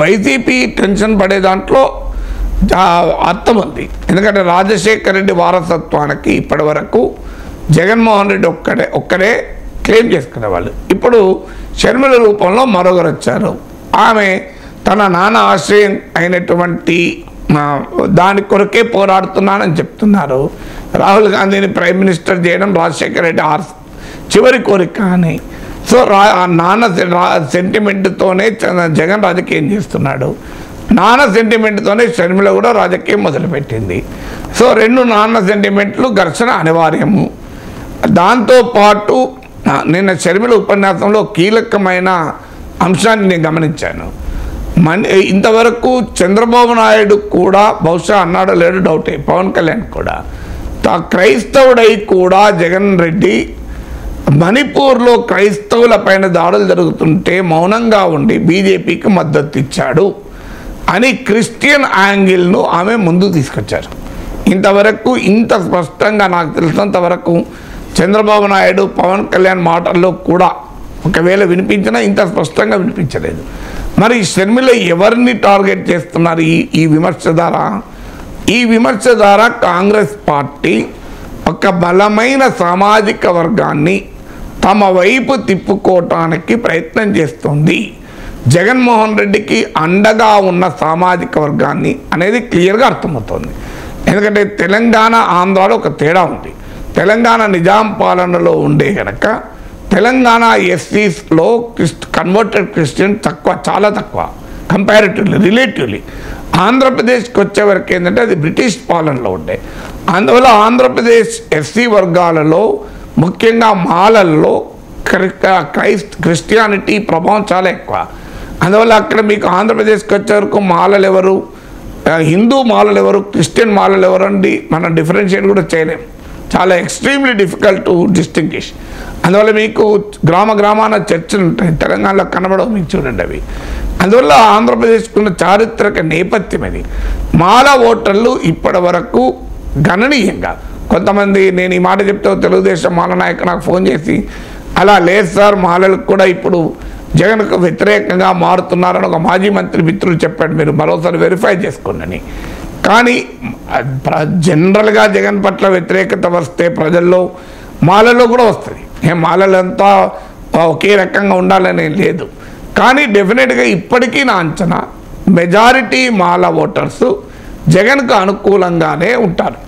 వైసీపీ టెన్షన్ పడే దాంట్లో అర్థం ఉంది. ఎందుకంటే రాజశేఖర రెడ్డి వారసత్వానికి ఇప్పటి వరకు జగన్మోహన్ రెడ్డి ఒక్కడే క్లెయిమ్ చేసుకునేవాళ్ళు. ఇప్పుడు షర్మిల రూపంలో మరొకరు వచ్చారు. ఆమె తన నాన్న ఆశ్రయం అయినటువంటి దాని కొరకే పోరాడుతున్నానని చెప్తున్నారు. రాహుల్ గాంధీని ప్రైమ్ మినిస్టర్ చేయడం రాజశేఖర రెడ్డి చివరి కోరిక అని. సో నాన్న సెంటిమెంట్తోనే జగన్ రాజకీయం చేస్తున్నాడు. నాన్న సెంటిమెంట్తోనే షర్మిల కూడా రాజకీయం మొదలుపెట్టింది. సో రెండు నాన్న సెంటిమెంట్లు ఘర్షణ అనివార్యము. దాంతోపాటు నిన్న షర్మిల ఉపన్యాసంలో కీలకమైన అంశాన్ని నేను గమనించాను. ఇంతవరకు చంద్రబాబు నాయుడు కూడా బహుశా అన్నాడో లేడు డౌటే, పవన్ కళ్యాణ్ కూడా క్రైస్తవుడై కూడా జగన్ రెడ్డి మణిపూర్లో క్రైస్తవుల పైన దాడులు జరుగుతుంటే మౌనంగా ఉండి బీజేపీకి మద్దతు ఇచ్చాడు అని క్రిస్టియన్ యాంగిల్ను ఆమె ముందు తీసుకొచ్చారు. ఇంతవరకు ఇంత స్పష్టంగా నాకు తెలిసినంత వరకు చంద్రబాబు నాయుడు పవన్ కళ్యాణ్ మాటల్లో కూడా ఒకవేళ వినిపించినా ఇంత స్పష్టంగా వినిపించలేదు. మరి షర్మిల ఎవరిని టార్గెట్ చేస్తున్నారు ఈ విమర్శ ద్వారా? ఈ విమర్శ ద్వారా కాంగ్రెస్ పార్టీ ఒక బలమైన సామాజిక వర్గాన్ని తమ వైపు తిప్పుకోవటానికి ప్రయత్నం చేస్తుంది. జగన్మోహన్ రెడ్డికి అండగా ఉన్న సామాజిక వర్గాన్ని అనేది క్లియర్గా అర్థమవుతుంది. ఎందుకంటే తెలంగాణ ఆంధ్రాలో ఒక తేడా ఉంది. తెలంగాణ నిజాం పాలనలో ఉండే కనుక తెలంగాణ ఎస్సీస్లో కన్వర్టెడ్ క్రిస్టియన్ తక్కువ, చాలా తక్కువ కంపారిటివ్లీ, రిలేటివ్లీ. ఆంధ్రప్రదేశ్కి వచ్చేవరకు ఏంటంటే అది బ్రిటిష్ పాలనలో ఉండే. అందువల్ల ఆంధ్రప్రదేశ్ ఎస్సీ వర్గాలలో ముఖ్యంగా మాలల్లో క్రిస్టియానిటీ ప్రభావం చాలా ఎక్కువ. అందువల్ల అక్కడ మీకు ఆంధ్రప్రదేశ్కి వచ్చే వరకు మాలలు ఎవరు, హిందూ మాలలు ఎవరు, క్రిస్టియన్ మాలలు ఎవరు అండి మనం డిఫరెన్షియేట్ కూడా చేయలేము. చాలా ఎక్స్ట్రీమ్లీ డిఫికల్ట్ టు డిస్టింగ్విష్. అందువల్ల మీకు గ్రామాన చర్చలు ఉంటాయి, తెలంగాణలో కనబడవు మీకు, చూడండి అవి. అందువల్ల ఆంధ్రప్రదేశ్కున్న చారిత్రక నేపథ్యం అది. మాల ఓటర్లు ఇప్పటి వరకు గణనీయంగా, కొంతమంది నేను ఈ మాట చెప్తే తెలుగుదేశం మాల నాయకులు నాకు ఫోన్ చేసి అలా లేదు సార్ మాలలకు కూడా ఇప్పుడు జగన్కు వ్యతిరేకంగా మారుతున్నారని ఒక మాజీ మంత్రి మిత్రులు చెప్పాడు, మీరు మరోసారి వెరిఫై చేసుకోండి. కానీ జనరల్గా జగన్ పట్ల వ్యతిరేకత వస్తే ప్రజల్లో మాలలో కూడా వస్తుంది. మాలలంతా ఒకే రకంగా ఉండాలని లేదు. కానీ డెఫినెట్గా ఇప్పటికీ నా అంచనా మెజారిటీ మాల ఓటర్స్ జగన్కు అనుకూలంగానే ఉంటారు.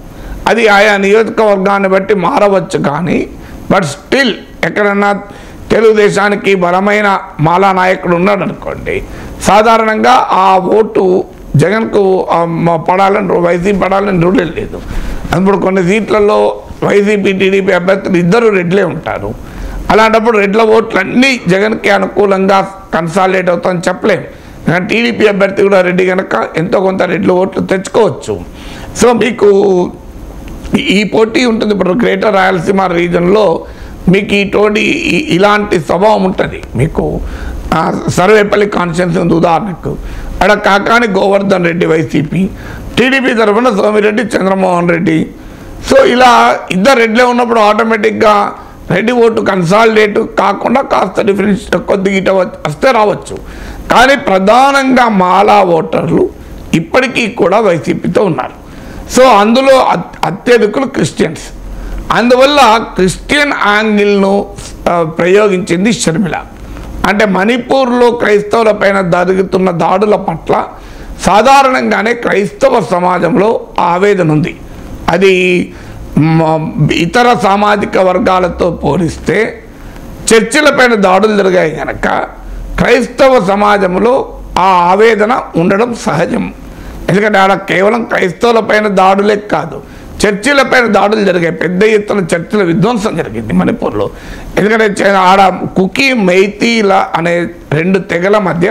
అది ఆయా నియోజకవర్గాన్ని బట్టి మారవచ్చు. కానీ బట్ స్టిల్ ఎక్కడన్నా తెలుగుదేశానికి బలమైన మాలా నాయకుడు ఉన్నాడు అనుకోండి, సాధారణంగా ఆ ఓటు జగన్కు పడాలని, వైసీపీ పడాలని రూల్ లేదు. అప్పుడు కొన్ని సీట్లలో వైసీపీ టీడీపీ అభ్యర్థులు ఇద్దరు రెడ్లే ఉంటారు. అలాంటప్పుడు రెడ్ల ఓట్లు అన్నీ జగన్కి అనుకూలంగా కన్సాలిడేట్ అవుతామని చెప్పలేము. టీడీపీ అభ్యర్థి కూడా రెడ్డి కనుక ఎంతో కొంత రెడ్ల ఓట్లు తెచ్చుకోవచ్చు. సో మీకు ఈ పోటీ ఉంటుంది. ఇప్పుడు గ్రేటర్ రాయలసీమ రీజన్లో మీకు ఇలాంటి స్వభావం ఉంటుంది. మీకు సర్వేపల్లి కాన్స్టిట్యున్సీ ఉంది ఉదాహరణకు, అక్కడ కాకాని గోవర్ధన్ రెడ్డి వైసీపీ, టీడీపీ తరఫున సోమిరెడ్డి చంద్రమోహన్ రెడ్డి. సో ఇలా ఇద్దరు రెడ్లే ఉన్నప్పుడు ఆటోమేటిక్గా రెడ్డి ఓటు కన్సాలిడేట్ కాకుండా కాస్త డిఫరెన్స్ కొద్దిగా వస్తే రావచ్చు. కానీ ప్రధానంగా మాలా ఓటర్లు ఇప్పటికీ కూడా వైసీపీతో ఉన్నారు. సో అందులో అత్యధికులు క్రిస్టియన్స్. అందువల్ల క్రిస్టియన్ యాంగిల్ను ప్రయోగించింది షర్మిల. అంటే మణిపూర్లో క్రైస్తవుల పైన జరుగుతున్న దాడుల పట్ల సాధారణంగానే క్రైస్తవ సమాజంలో ఆవేదన ఉంది. అది ఇతర సామాజిక వర్గాలతో పోలిస్తే చర్చిలపైన దాడులు జరిగాయి కనుక క్రైస్తవ సమాజంలో ఆ ఆవేదన ఉండడం సహజం. ఎందుకంటే ఆడ కేవలం క్రైస్తవుల పైన దాడులే కాదు, చర్చిలపైన దాడులు జరిగాయి, పెద్ద ఎత్తున చర్చిల విధ్వంసం జరిగింది మణిపూర్లో. ఎందుకంటే ఆడ కుకీ మెయితీల అనే 2 తెగల మధ్య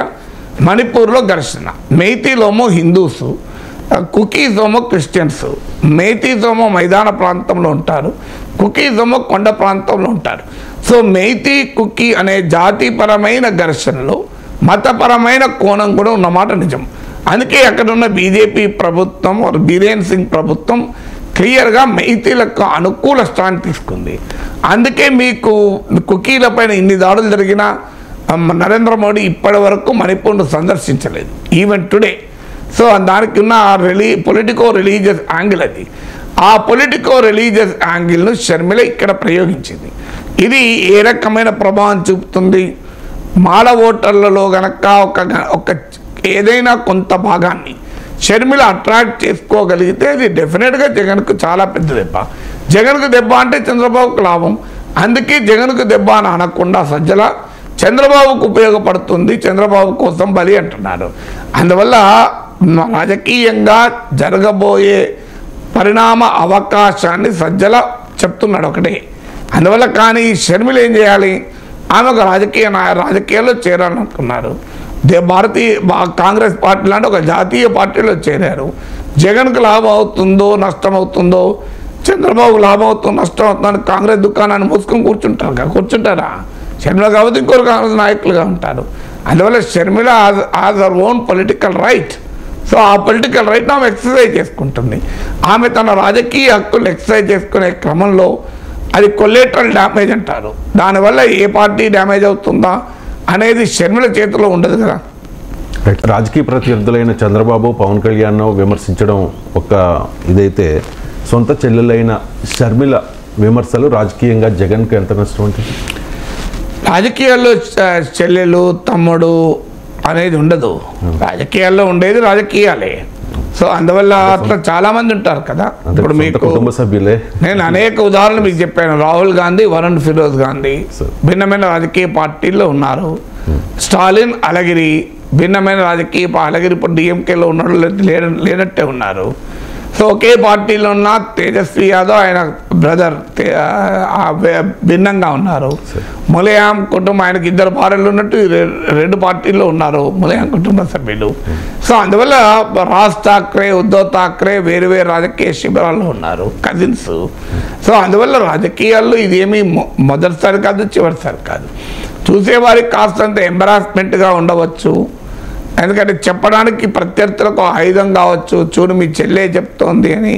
మణిపూర్లో ఘర్షణ. మెయితీలోమో హిందూస్, కుకీస్ ఏమో క్రిస్టియన్స్. మెయితీస్ ఏమో మైదాన ప్రాంతంలో ఉంటారు, కుకీస్ ఏమో కొండ ప్రాంతంలో ఉంటారు. సో మెయితీ కుకీ అనే జాతిపరమైన ఘర్షణలో మతపరమైన కోణం కూడా ఉన్నమాట నిజం. అందుకే అక్కడ ఉన్న బీజేపీ ప్రభుత్వం, బీరేన్ సింగ్ ప్రభుత్వం క్లియర్గా మెయితీలకు అనుకూల స్టాండ్ తీసుకుంది. అందుకే మీకు కుకీలపైన ఇన్ని దాడులు జరిగినా నరేంద్ర మోడీ ఇప్పటి వరకు మణిపూర్ను సందర్శించలేదు, ఈవెన్ టుడే. సో దానికి ఉన్న పొలిటికో రిలీజియస్ యాంగిల్ అది. ఆ పొలిటికో రిలీజియస్ యాంగిల్ను షర్మిల ఇక్కడ ప్రయోగించింది. ఇది ఏ రకమైన ప్రభావం చూపుతుంది? మాల ఓటర్లలో గనక ఒక ఏదైనా కొంత భాగాన్ని షర్మిల అట్రాక్ట్ చేసుకోగలిగితే అది డెఫినెట్గా జగన్కు చాలా పెద్ద దెబ్బ. జగన్కు దెబ్బ అంటే చంద్రబాబుకు లాభం. అందుకే జగన్కు దెబ్బ అని అనకుండా సజ్జల చంద్రబాబుకు ఉపయోగపడుతుంది, చంద్రబాబు కోసం బలి అంటున్నారు. అందువల్ల రాజకీయంగా జరగబోయే పరిణామ అవకాశాన్ని సజ్జల చెప్తున్నాడు ఒకటే. అందువల్ల కానీ షర్మిల ఏం చేయాలి? ఆమె ఒక రాజకీయాల్లో చేరాలనుకున్నారు. కాంగ్రెస్ పార్టీ లాంటి ఒక జాతీయ పార్టీలో చేరారు. జగన్కు లాభం అవుతుందో నష్టం అవుతుందో, చంద్రబాబుకు లాభం అవుతుందో నష్టం అవుతుందని కాంగ్రెస్ దుకాణాన్ని మూసుకొని కూర్చుంటారా? షర్మిల కాబట్టి ఇంకొక కాంగ్రెస్ నాయకులుగా ఉంటారు. అందువల్ల Sharmila has her own political right. So ఆ పొలిటికల్ రైట్ని ఆమె ఎక్సర్సైజ్ చేసుకుంటుంది. ఆమె తన రాజకీయ హక్కులు ఎక్సర్సైజ్ చేసుకునే క్రమంలో అది కొలేటరల్ డ్యామేజ్ అంటారు. దానివల్ల ఏ పార్టీ డ్యామేజ్ అవుతుందా అనేది షర్మిల చేతిలో ఉండదు కదా. రాజకీయ ప్రత్యర్థులైన చంద్రబాబు, పవన్ కళ్యాణ్ విమర్శించడం ఒక ఇదైతే, సొంత చెల్లెలైన షర్మిల విమర్శలు రాజకీయంగా జగన్కు ఎంత నష్టం ఉంటుంది? రాజకీయాల్లో చెల్లెలు తమ్ముడు అనేది ఉండదు. రాజకీయాల్లో ఉండేది రాజకీయాలే. సో అందువల్ల అట్లా చాలా మంది ఉంటారు కదా. ఇప్పుడు మీకు కుటుంబ సభ్యులే. నేను అనేక ఉదాహరణలు మీకు చెప్పాను. రాహుల్ గాంధీ, వరుణ్ ఫిరోజ్ గాంధీ భిన్నమైన రాజకీయ పార్టీల్లో ఉన్నారు. స్టాలిన్, అలగిరి భిన్నమైన రాజకీయ అలగిరి ఇప్పుడు డిఎంకేలో ఉన్నాడు, లేనట్టే ఉన్నారు. సో ఒకే పార్టీలో ఉన్న తేజస్వి యాదవ్ ఆయన బ్రదర్ భిన్నంగా ఉన్నారు. ములాయం కుటుంబం, ఆయనకి 2 భార్యలు ఉన్నట్టు 2 పార్టీల్లో ఉన్నారు ములాయం కుటుంబ సభ్యులు. సో అందువల్ల రాజ్ ఠాక్రే, ఉద్ధవ్ ఠాక్రే వేరు వేరు రాజకీయ శిబిరాల్లో ఉన్నారు, కజిన్స్. సో అందువల్ల రాజకీయాల్లో ఇదేమీ మొదటిసారి కాదు, చివరిసారి కాదు. చూసేవారికి కాస్తంత ఎంబరాస్మెంట్గా ఉండవచ్చు. ఎందుకంటే చెప్పడానికి ప్రత్యర్థులకు ఆయుధం కావచ్చు. చూడు మీ చెల్లె చెప్తోంది అని.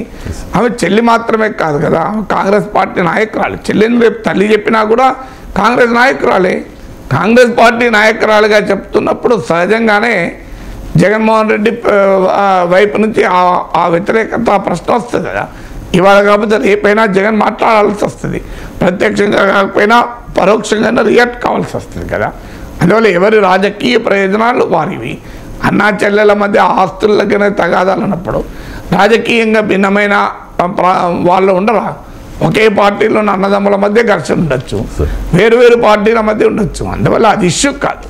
ఆమె చెల్లి మాత్రమే కాదు కదా, కాంగ్రెస్ పార్టీ నాయకురాలు. చెల్లిని రేపు తల్లి చెప్పినా కూడా కాంగ్రెస్ నాయకురాలే. కాంగ్రెస్ పార్టీ నాయకురాలుగా చెప్తున్నప్పుడు సహజంగానే జగన్మోహన్ రెడ్డి వైపు నుంచి ఆ వ్యతిరేకత ప్రశ్న వస్తుంది కదా. ఇవాళ కాకపోతే రేపైనా జగన్ మాట్లాడాల్సి వస్తుంది. ప్రత్యక్షంగా కాకపోయినా పరోక్షంగా రియాక్ట్ కావాల్సి వస్తుంది కదా. అందువల్ల ఎవరి రాజకీయ ప్రయోజనాలు వారివి. అన్నా చెల్లెల మధ్య ఆస్తులకనే తగాదాలు అన్నప్పుడు రాజకీయంగా భిన్నమైన వాళ్ళు ఉండరా? ఒకే పార్టీలో అన్నదమ్ముల మధ్య ఘర్షణ ఉండొచ్చు, వేరు వేరు పార్టీల మధ్య ఉండొచ్చు. అందువల్ల అది ఇష్యూ కాదు.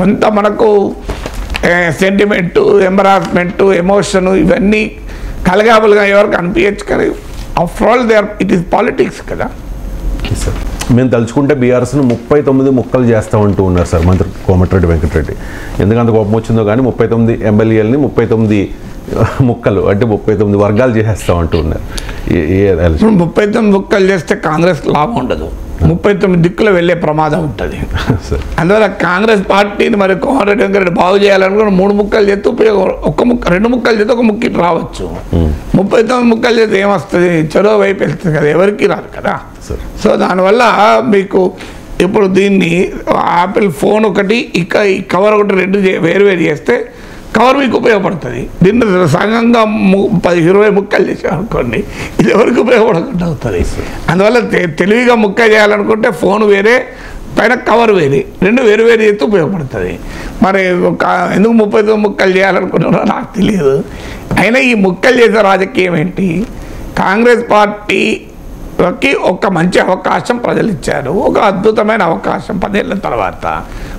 కొంత మనకు సెంటిమెంటు, ఎంబరాస్మెంటు, ఎమోషను ఇవన్నీ కలగాబులుగా ఎవరికి అనిపించచ్చు. కానీ after all it is politics కదా. మేము తలుచుకుంటే బీఆర్ఎస్ను 39 ముక్కలు చేస్తామంటూ ఉన్నారు సార్ మంత్రి కోమటిరెడ్డి వెంకటరెడ్డి. ఎందుకంత కోపం వచ్చిందో కానీ 39 ఎమ్మెల్యేలని 39 ముక్కలు అంటే 39 వర్గాలు చేసేస్తామంటూ ఉన్నారు. 39 ముక్కలు చేస్తే కాంగ్రెస్ లాభం ఉండదు, 39 దిక్కులు వెళ్ళే ప్రమాదం ఉంటుంది. అందువల్ల కాంగ్రెస్ పార్టీని మరి కోమటిరెడ్డి వెంకటరెడ్డి బాగు చేయాలనుకుని 3 ముక్కలు చేస్తే ఉపయోగం, 2 ముక్కలు చేస్తే 1 ముక్కి రావచ్చు. 39 ముక్కలు చేస్తే ఏమొస్తుంది? చెరో వైపు వెళ్తుంది కదా, ఎవరికి రాదు కదా. సో దానివల్ల మీకు ఇప్పుడు దీన్ని యాపిల్ ఫోన్ ఒకటి ఇక ఈ కవర్ ఒకటి 2 వేరు వేరు చేస్తే కవర్ మీకు ఉపయోగపడుతుంది. దీన్ని సగంగా 10-20 ముక్కలు చేసామనుకోండి, ఇది ఎవరికి ఉపయోగపడకుండా అవుతుంది. అందువల్ల తెలివిగా ముక్క చేయాలనుకుంటే ఫోన్ వేరే, పైన కవర్ వేరే, 2 వేరు వేరు చేస్తే ఉపయోగపడుతుంది. మరి ఎందుకు 39 ముక్కలు చేయాలనుకుంటున్నారో నాకు తెలియదు. అయినా ఈ ముక్కలు చేసే రాజకీయం ఏంటి? కాంగ్రెస్ పార్టీకి ఒక మంచి అవకాశం ప్రజలు ఇచ్చారు, ఒక అద్భుతమైన అవకాశం 10 ఏళ్ళ తర్వాత.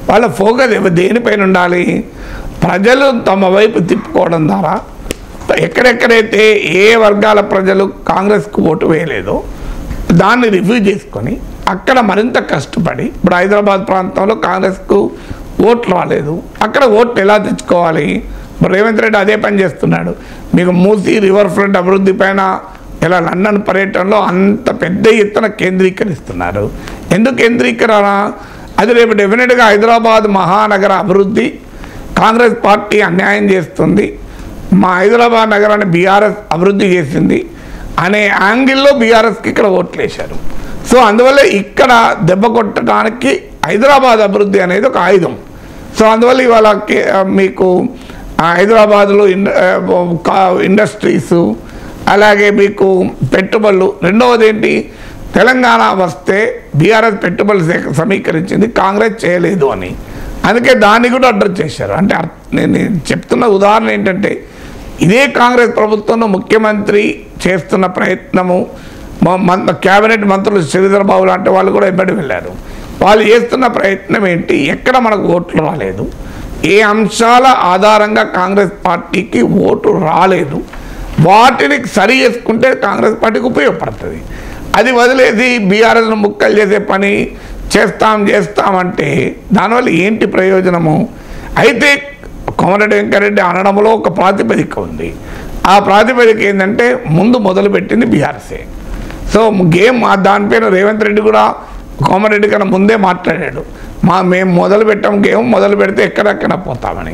వాళ్ళ ఫోకస్ దేనిపైన ఉండాలి? ప్రజలు తమ వైపు తిప్పుకోవడం ద్వారా ఎక్కడెక్కడైతే ఏ వర్గాల ప్రజలు కాంగ్రెస్కు ఓటు వేయలేదో దాన్ని రివ్యూ చేసుకొని అక్కడ మరింత కష్టపడి, ఇప్పుడు హైదరాబాద్ ప్రాంతంలో కాంగ్రెస్కు ఓట్లు రాలేదు, అక్కడ ఓట్లు ఎలా తెచ్చుకోవాలి? ఇప్పుడు రేవంత్ రెడ్డి అదే పని చేస్తున్నాడు. మీకు మూసీ రివర్ ఫ్రంట్ అభివృద్ధి పైన ఇలా లండన్ పర్యటనలో అంత పెద్ద ఎత్తున కేంద్రీకరిస్తున్నారు. ఎందుకు కేంద్రీకరణ? అది రేపు డెఫినెట్గా హైదరాబాద్ మహానగర అభివృద్ధి కాంగ్రెస్ పార్టీ అన్యాయం చేస్తుంది, మా హైదరాబాద్ నగరాన్ని బీఆర్ఎస్ అభివృద్ధి చేసింది అనే యాంగిల్లో బీఆర్ఎస్కి ఇక్కడ ఓట్లు వేశారు. సో అందువల్ల ఇక్కడ దెబ్బ కొట్టడానికి హైదరాబాద్ అభివృద్ధి అనేది ఒక ఆయుధం. సో అందువల్ల ఇవాళ మీకు హైదరాబాద్లో ఇండస్ట్రీసు, అలాగే మీకు పెట్టుబడులు. రెండవది ఏంటి, తెలంగాణ వస్తే బీఆర్ఎస్ పెట్టుబడులు సమీకరించింది, కాంగ్రెస్ చేయలేదు అని. అందుకే దాన్ని కూడా అడ్రస్ చేశారు. అంటే నేను చెప్తున్న ఉదాహరణ ఏంటంటే, ఇదే కాంగ్రెస్ ప్రభుత్వంలో ముఖ్యమంత్రి చేస్తున్న ప్రయత్నము, క్యాబినెట్ మంత్రులు శ్రీధర్ బాబు లాంటి వాళ్ళు కూడా ఇబ్బడి వెళ్ళారు. వాళ్ళు చేస్తున్న ప్రయత్నం ఏంటి, ఎక్కడ మనకు ఓట్లు రాలేదు, ఏ అంశాల ఆధారంగా కాంగ్రెస్ పార్టీకి ఓటు రాలేదు, వాటిని సరి చేసుకుంటే కాంగ్రెస్ పార్టీకి ఉపయోగపడుతుంది. అది వదిలేసి బీఆర్ఎస్ను ముక్కలు చేసే పని చేస్తామంటే దానివల్ల ఏంటి ప్రయోజనము? అయితే కోమరెడ్డి వెంకరెడ్డి అనడంలో ఒక ప్రాతిపదిక ఉంది. ఆ ప్రాతిపదిక ఏంటంటే ముందు మొదలుపెట్టింది బీఆర్ఎస్ఏ. సో గేమ్ దానిపైన రేవంత్ రెడ్డి కూడా కోమరెడ్డి కన్నా ముందే మాట్లాడాడు, మేము మొదలు పెట్టాం గేమ్, మొదలు పెడితే ఎక్కడెక్కడ పోతామని.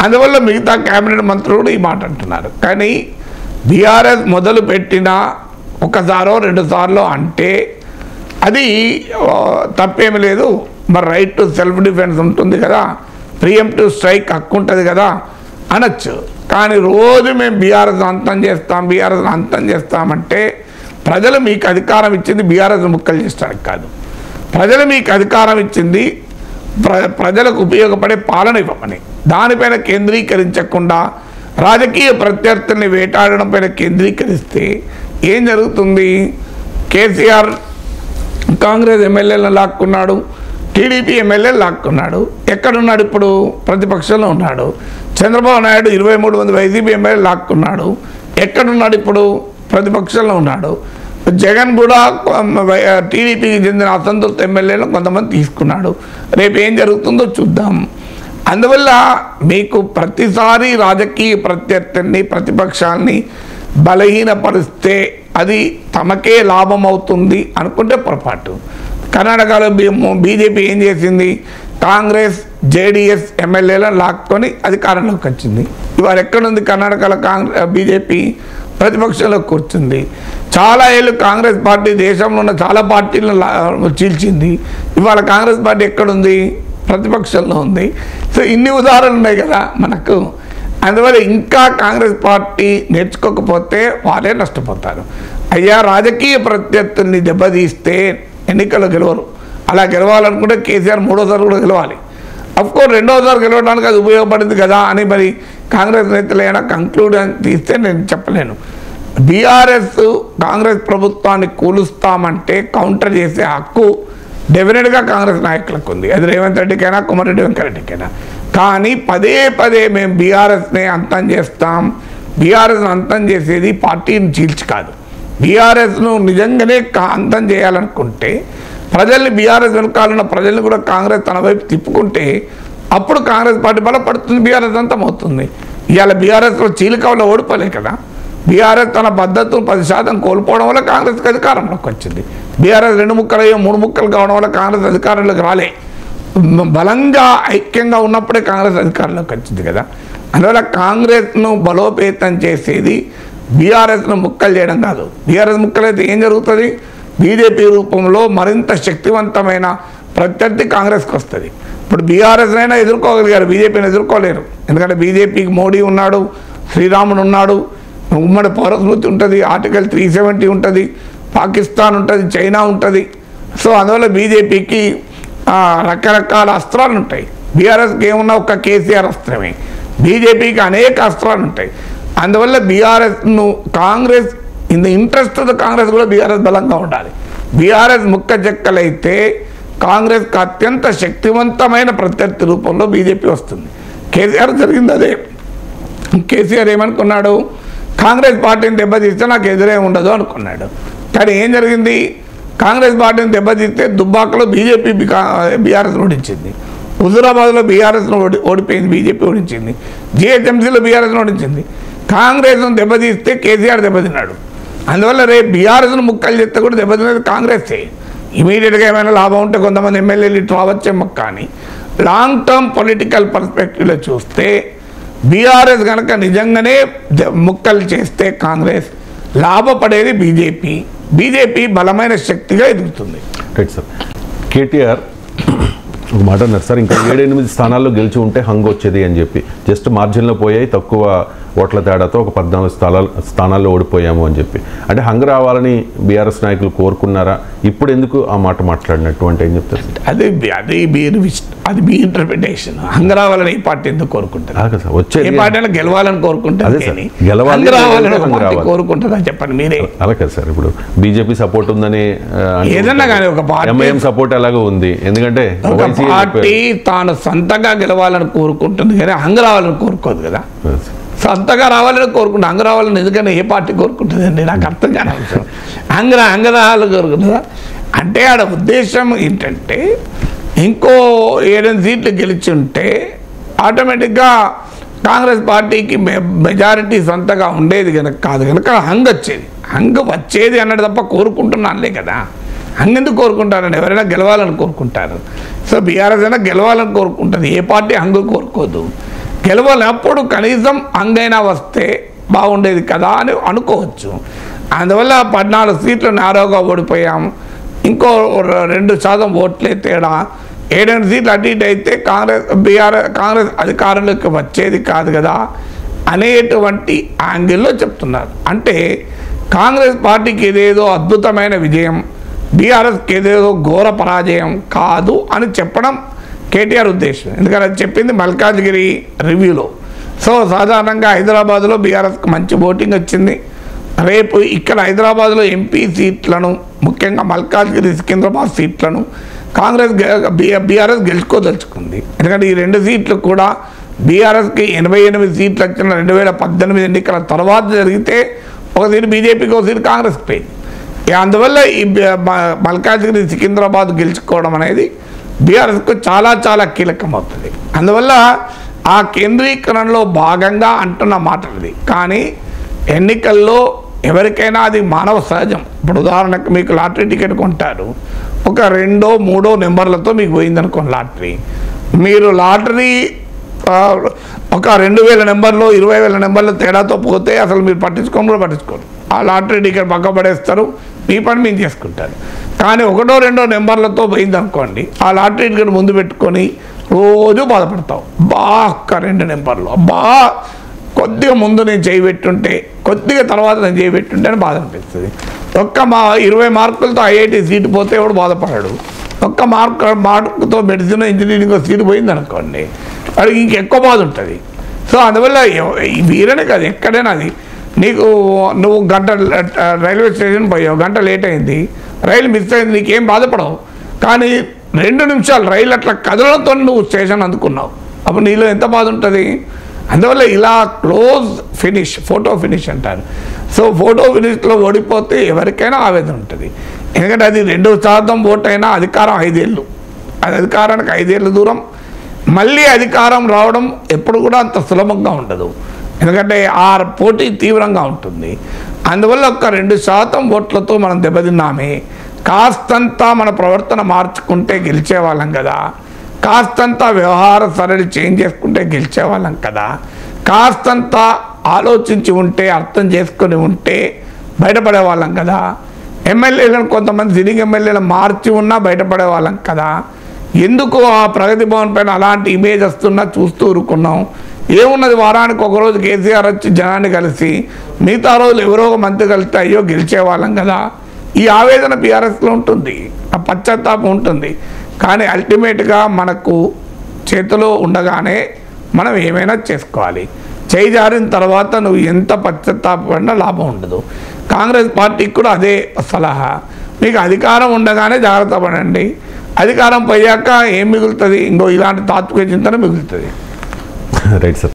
అందువల్ల మిగతా క్యాబినెట్ మంత్రులు కూడా ఈ మాట అంటున్నారు. కానీ బీఆర్ఎస్ మొదలు పెట్టిన ఒకసారో రెండు సార్లు అంటే అది తప్పేమి లేదు. మరి రైట్ టు సెల్ఫ్ డిఫెన్స్ ఉంటుంది కదా, ప్రియంప్టివ్ స్ట్రైక్ హక్కు ఉంటుంది కదా అనొచ్చు. కానీ రోజు మేము బీఆర్ఎస్ అంతం చేస్తామంటే ప్రజలు మీకు అధికారం ఇచ్చింది బీఆర్ఎస్ ముక్కలు చేయడానికి కాదు. ప్రజలు మీకు అధికారం ఇచ్చింది ప్రజలకు ఉపయోగపడే పాలన ఇవ్వమని. దానిపైన కేంద్రీకరించకుండా రాజకీయ ప్రత్యర్థుల్ని వేటాడడం పైన కేంద్రీకరిస్తే ఏం జరుగుతుంది? కేసీఆర్ కాంగ్రెస్ ఎమ్మెల్యేలను లాక్కున్నాడు, టీడీపీ ఎమ్మెల్యేలు లాక్కున్నాడు. ఎక్కడున్నాడు ఇప్పుడు? ప్రతిపక్షంలో ఉన్నాడు. చంద్రబాబు నాయుడు 23 మంది వైసీపీ ఎమ్మెల్యేలు లాక్కున్నాడు. ఎక్కడున్నాడు ఇప్పుడు? ప్రతిపక్షంలో ఉన్నాడు. జగన్ కూడా టీడీపీకి చెందిన అసంతృప్త ఎమ్మెల్యేలను కొంతమంది తీసుకున్నాడు. రేపు ఏం జరుగుతుందో చూద్దాం. అందువల్ల మీకు ప్రతిసారి రాజకీయ ప్రత్యర్థిని, ప్రతిపక్షాన్ని బలహీనపరిస్తే అది తమకే లాభం అవుతుంది అనుకుంటే పొరపాటు. కర్ణాటకలో బీజేపీ ఏం చేసింది? కాంగ్రెస్ జేడీఎస్ ఎమ్మెల్యేలను లాక్కొని అధికారంలోకి వచ్చింది. ఇవాళ ఎక్కడుంది కర్ణాటకలో బీజేపీ? ప్రతిపక్షంలో కూర్చుంది. చాలా ఏళ్ళు కాంగ్రెస్ పార్టీ దేశంలో ఉన్న చాలా పార్టీలను చీల్చింది. ఇవాళ కాంగ్రెస్ పార్టీ ఎక్కడుంది? ప్రతిపక్షంలో ఉంది. సో ఇన్ని ఉదాహరణలు ఉన్నాయి కదా మనకు. అందువల్ల ఇంకా కాంగ్రెస్ పార్టీ నేర్చుకోకపోతే వాళ్ళే నష్టపోతారు. అయ్యా, రాజకీయ ప్రత్యర్థుల్ని దెబ్బతీస్తే ఎన్నికల్లో గెలవరు. అలా గెలవాలనుకుంటే కేసీఆర్ మూడోసారి కూడా గెలవాలి. అఫ్కోర్స్ రెండోసారి గెలవడానికి అది ఉపయోగపడింది కదా అని మరి కాంగ్రెస్ నేతలు ఏమైనా కంక్లూడ్ అని తీస్తే నేను చెప్పలేను. బీఆర్ఎస్ కాంగ్రెస్ ప్రభుత్వాన్ని కూలుస్తామంటే కౌంటర్ చేసే హక్కు డెఫినెట్గా కాంగ్రెస్ నాయకులకు ఉంది. అది రేవంత్ రెడ్డికైనా కోమరెడ్డి వెంకరెడ్డికైనా. కానీ పదే పదే మేము బీఆర్ఎస్ని అంతం చేస్తాం, బీఆర్ఎస్ను అంతం చేసేది పార్టీని చీల్చి కాదు. బీఆర్ఎస్ను నిజంగానే అంతం చేయాలనుకుంటే ప్రజల్ని, బీఆర్ఎస్ వెనకాలన్న ప్రజల్ని కూడా కాంగ్రెస్ తన వైపు తిప్పుకుంటే అప్పుడు కాంగ్రెస్ పార్టీ బలపడుతుంది, బీఆర్ఎస్ అంతం అవుతుంది. ఇవాళ బీఆర్ఎస్లో చీలికవలో ఓడిపోలే కదా. బీఆర్ఎస్ తన భద్రతను 10% కోల్పోవడం వల్ల కాంగ్రెస్కి అధికారంలోకి వచ్చింది. బీఆర్ఎస్ 2 ముక్కలు 3 ముక్కలు కావడం వల్ల కాంగ్రెస్ అధికారంలోకి రాలే. బలంగా ఐక్యంగా ఉన్నప్పుడే కాంగ్రెస్ అధికారంలోకి వచ్చింది కదా. అందువల్ల కాంగ్రెస్ను బలోపేతం చేసేది బీఆర్ఎస్ను ముక్కలు చేయడం కాదు. బీఆర్ఎస్ ముక్కలైతే ఏం జరుగుతుంది? బీజేపీ రూపంలో మరింత శక్తివంతమైన ప్రత్యర్థి కాంగ్రెస్కి వస్తుంది. ఇప్పుడు బీఆర్ఎస్నైనా ఎదుర్కోగలిగారు, బీజేపీని ఎదుర్కోలేరు. ఎందుకంటే బీజేపీకి మోడీ ఉన్నాడు, శ్రీరాముడు ఉన్నాడు, ఉమ్మడి పౌరస్మృతి ఉంటుంది, ఆర్టికల్ 370 ఉంటుంది, పాకిస్తాన్ ఉంటుంది, చైనా ఉంటుంది. సో అందువల్ల బీజేపీకి రకరకాల అస్త్రాలు ఉంటాయి. బీఆర్ఎస్కి ఏమున్నా ఒక కేసీఆర్ అస్త్రమే. బీజేపీకి అనేక అస్త్రాలు ఉంటాయి. అందువల్ల బీఆర్ఎస్ను Congress in the interest of the Congress కూడా బీఆర్ఎస్ బలంగా ఉండాలి. బీఆర్ఎస్ ముక్క చెక్కలైతే కాంగ్రెస్కి అత్యంత శక్తివంతమైన ప్రత్యర్థి రూపంలో బీజేపీ వస్తుంది. కేసీఆర్ జరిగింది అదే. కేసీఆర్ ఏమనుకున్నాడు? కాంగ్రెస్ పార్టీని దెబ్బతీస్తే నాకు ఎదురే ఉండదు అనుకున్నాడు. కానీ ఏం జరిగింది? కాంగ్రెస్ పార్టీని దెబ్బతీస్తే దుబ్బాకలో బీజేపీ బీఆర్ఎస్ను ఓడించింది, హుజూరాబాద్లో బీఆర్ఎస్ను ఓడిపోయింది, బీజేపీ ఓడించింది, జిహెచ్ఎంసీలో బీఆర్ఎస్ను ఓడించింది. కాంగ్రెస్ను దెబ్బతీస్తే కేసీఆర్ దెబ్బతిన్నాడు. అందువల్ల రేపు బీఆర్ఎస్ను ముక్కలు చేస్తే కూడా దెబ్బతినేది కాంగ్రెసే. ఇమీడియట్గా ఏమైనా లాభం ఉంటే కొంతమంది ఎమ్మెల్యేలు ఇటు రావచ్చేమో, కానీ లాంగ్ టర్మ్ పొలిటికల్ పర్స్పెక్టివ్లో చూస్తే బీఆర్ఎస్ కనుక నిజంగానే ముక్కలు చేస్తే కాంగ్రెస్, లాభపడేది బీజేపీ బలమైన శక్తిగా ఎదుగుతుంది. Right sir. కేటీఆర్ ఒక మాట అన్నారు సార్, ఇంకా 7-8 స్థానాల్లో గెలిచి ఉంటే హంగ్ వచ్చేది అని చెప్పి, జస్ట్ మార్జిన్లో పోయాయి, తక్కువ ఓట్ల తేడాతో ఒక 14 స్థానాల్లో ఓడిపోయాము అని చెప్పి. అంటే హంగ్ రావాలని బీఆర్ఎస్ నాయకులు కోరుకున్నారా? ఇప్పుడు ఎందుకు ఆ మాట మాట్లాడినట్టు అంటే ఏం చెప్తారు? అది మీ ఇంటర్ప్రిటేషన్. హంగ్ రావాలని ఏ పార్టీ ఎందుకు కోరుకుంటారు? వచ్చే పార్టీ గెలవాలని కోరుకుంటారు, కోరుకుంటారా చెప్పండి మీరే. అలా కదా సార్, ఇప్పుడు బీజేపీ సపోర్ట్ ఉందని ఏదన్నా కానీ ఒక ఎంఐఎం సపోర్ట్ ఎలాగో ఉంది, ఎందుకంటే పార్టీ తాను సొంతంగా గెలవాలని కోరుకుంటుంది కానీ హంగ్ రావాలని కోరుకోదు కదా. సొంతగా రావాలని కోరుకుంటా, హంగ్ రావాలని ఎందుకని ఏ పార్టీ కోరుకుంటుందండి? నాకు అర్థం కాని అవసరం. హంగ్ రావాలని కోరుకుంటుందా అంటే ఆడ ఉద్దేశం ఏంటంటే, ఇంకో 7 సీట్లు గెలిచి ఉంటే ఆటోమేటిక్గా కాంగ్రెస్ పార్టీకి మెజారిటీ సొంతగా ఉండేది కనుక కాదు కనుక హంగ్ వచ్చేది. హంగ్ వచ్చేది అన్నది తప్ప కోరుకుంటున్నానులే కదా. హంగ్ ఎందుకు కోరుకుంటారండి? ఎవరైనా గెలవాలని కోరుకుంటారు. సో బీఆర్ఎస్ అయినా గెలవాలని కోరుకుంటుంది, ఏ పార్టీ హంగ్ కోరుకోదు. గెలవలేనప్పుడు కనీసం హంగ్ అయినా వస్తే బాగుండేది కదా అని అనుకోవచ్చు. అందువల్ల 14 సీట్లు నారోగా ఓడిపోయాం, ఇంకో 2% ఓట్లే తేడా, 7 సీట్లు అటు ఇటు అయితే కాంగ్రెస్ అధికారంలోకి వచ్చేది కాదు కదా అనేటువంటి యాంగిల్లో చెప్తున్నారు. అంటే కాంగ్రెస్ పార్టీకి ఏదేదో అద్భుతమైన విజయం, బీఆర్ఎస్కి ఏదేదో ఘోర పరాజయం కాదు అని చెప్పడం కేటీఆర్ ఉద్దేశం. ఎందుకంటే అది చెప్పింది మల్కాజ్గిరి రివ్యూలో. సో సాధారణంగా హైదరాబాద్లో బీఆర్ఎస్కి మంచి ఓటింగ్ వచ్చింది. రేపు ఇక్కడ హైదరాబాద్లో ఎంపీ సీట్లను, ముఖ్యంగా మల్కాజ్గిరి సికింద్రాబాద్ సీట్లను బీఆర్ఎస్ గెలుచుకోదలుచుకుంది. ఎందుకంటే ఈ 2 సీట్లు కూడా బీఆర్ఎస్కి 88 సీట్లు వచ్చిన 2018 ఎన్నికల తర్వాత జరిగితే ఒక సీటు బీజేపీకి, ఒక సీటు కాంగ్రెస్కి పోయింది. అందువల్ల ఈ మల్కాజ్గిరి సికింద్రాబాద్ గెలుచుకోవడం అనేది బీఆర్ఎస్కు చాలా చాలా కీలకం అవుతుంది. అందువల్ల ఆ కేంద్రీకరణలో భాగంగా అంటున్న మాటలది. కానీ ఎన్నికల్లో ఎవరికైనా అది మానవ సహజం. ఇప్పుడు ఉదాహరణకు మీకు లాటరీ టికెట్ కొంటారు, ఒక 2-3 నెంబర్లతో మీకు పోయిందనుకోండి లాటరీ. మీరు లాటరీ ఒక 2000 నెంబర్లు 20,000 నెంబర్ల తేడాతో పోతే అసలు మీరు పట్టించుకోరు. ఆ లాటరీ టికెట్ పక్క పడేస్తారు, మీ పని మీరు చేసుకుంటారు. కానీ 1-2 నెంబర్లతో పోయిందనుకోండి, ఆ లాటరీ టికెట్ ముందు పెట్టుకొని రోజు బాధపడతావు. ఒక్క 2 నెంబర్లు కొద్దిగా ముందు నేను చేయబెట్టుంటే, కొద్దిగా తర్వాత నేను చేయబెట్టుంటే అని బాధ అనిపిస్తుంది. 20 మార్కులతో ఐఐటి సీటు పోతే ఎవడు బాధపడాడు. 1 మార్కుతో మెడిసిన్ ఇంజనీరింగ్ సీటు పోయింది అనుకోండి, వాడికి ఇంకెక్కువ బాధ ఉంటుంది. సో అందువల్ల వీరనే కాదు, ఎక్కడైనా అది నువ్వు గంట రైల్వే స్టేషన్ పోయావు, గంట లేట్ అయింది, రైలు మిస్ అయింది, నీకేం బాధపడవు. కానీ 2 నిమిషాలు రైలు అట్లా కదలడంతో నువ్వు స్టేషన్ అందుకున్నావు, అప్పుడు నీలో ఎంత బాధ ఉంటుంది. అందువల్ల ఇలా క్లోజ్ ఫినిష్, ఫోటో ఫినిష్ అంటారు. సో ఫోటో ఫినిష్లో ఓడిపోతే ఎవరికైనా ఆవేదన ఉంటుంది. ఎందుకంటే అది 2% ఓటు అయినా అధికారం 5 ఏళ్ళు, అది అధికారానికి 5 ఏళ్ళు దూరం. మళ్ళీ అధికారం రావడం ఎప్పుడు కూడా అంత సులభంగా ఉండదు, ఎందుకంటే ఆ పోటీ తీవ్రంగా ఉంటుంది. అందువల్ల ఒక 2% ఓట్లతో మనం దెబ్బతిన్నామే. కాస్తంతా మన ప్రవర్తన మార్చుకుంటే గెలిచేవాళ్ళం కదా, కాస్తంతా వ్యవహార సరళి చేంజ్ చేసుకుంటే గెలిచేవాళ్ళం కదా, కాస్తంతా ఆలోచించి ఉంటే, అర్థం చేసుకొని ఉంటే బయటపడేవాళ్ళం కదా. ఎమ్మెల్యేలను కొంతమంది సిట్టింగ్ ఎమ్మెల్యేలు మార్చి ఉన్నా బయటపడేవాళ్ళం కదా. ఎందుకు ఆ ప్రగతి భవన్ పైన అలాంటి ఇమేజ్ వస్తున్నా చూస్తూ ఊరుకున్నాం? ఏమున్నది, వారానికి ఒకరోజు కేసీఆర్ వచ్చి జనాన్ని కలిసి, మిగతా రోజులు ఎవరో ఒక మంత్రి కలిస్తే అయ్యో గెలిచేవాళ్ళం కదా. ఈ ఆవేదన బీఆర్ఎస్లో ఉంటుంది, ఆ పశ్చాత్తాపం ఉంటుంది. కానీ అల్టిమేట్గా మనకు చేతిలో ఉండగానే మనం ఏమైనా చేసుకోవాలి. చేయి జారిన తర్వాత నువ్వు ఎంత పశ్చాత్తాపడినా లాభం ఉండదు. కాంగ్రెస్ పార్టీకి కూడా అదే సలహా, మీకు అధికారం ఉండగానే జాగ్రత్త పడండి, అధికారం పోయాక ఏం మిగులుతుంది? ఇంకో ఇలాంటి తాత్విక చింతన మిగులుతుంది. Right sir.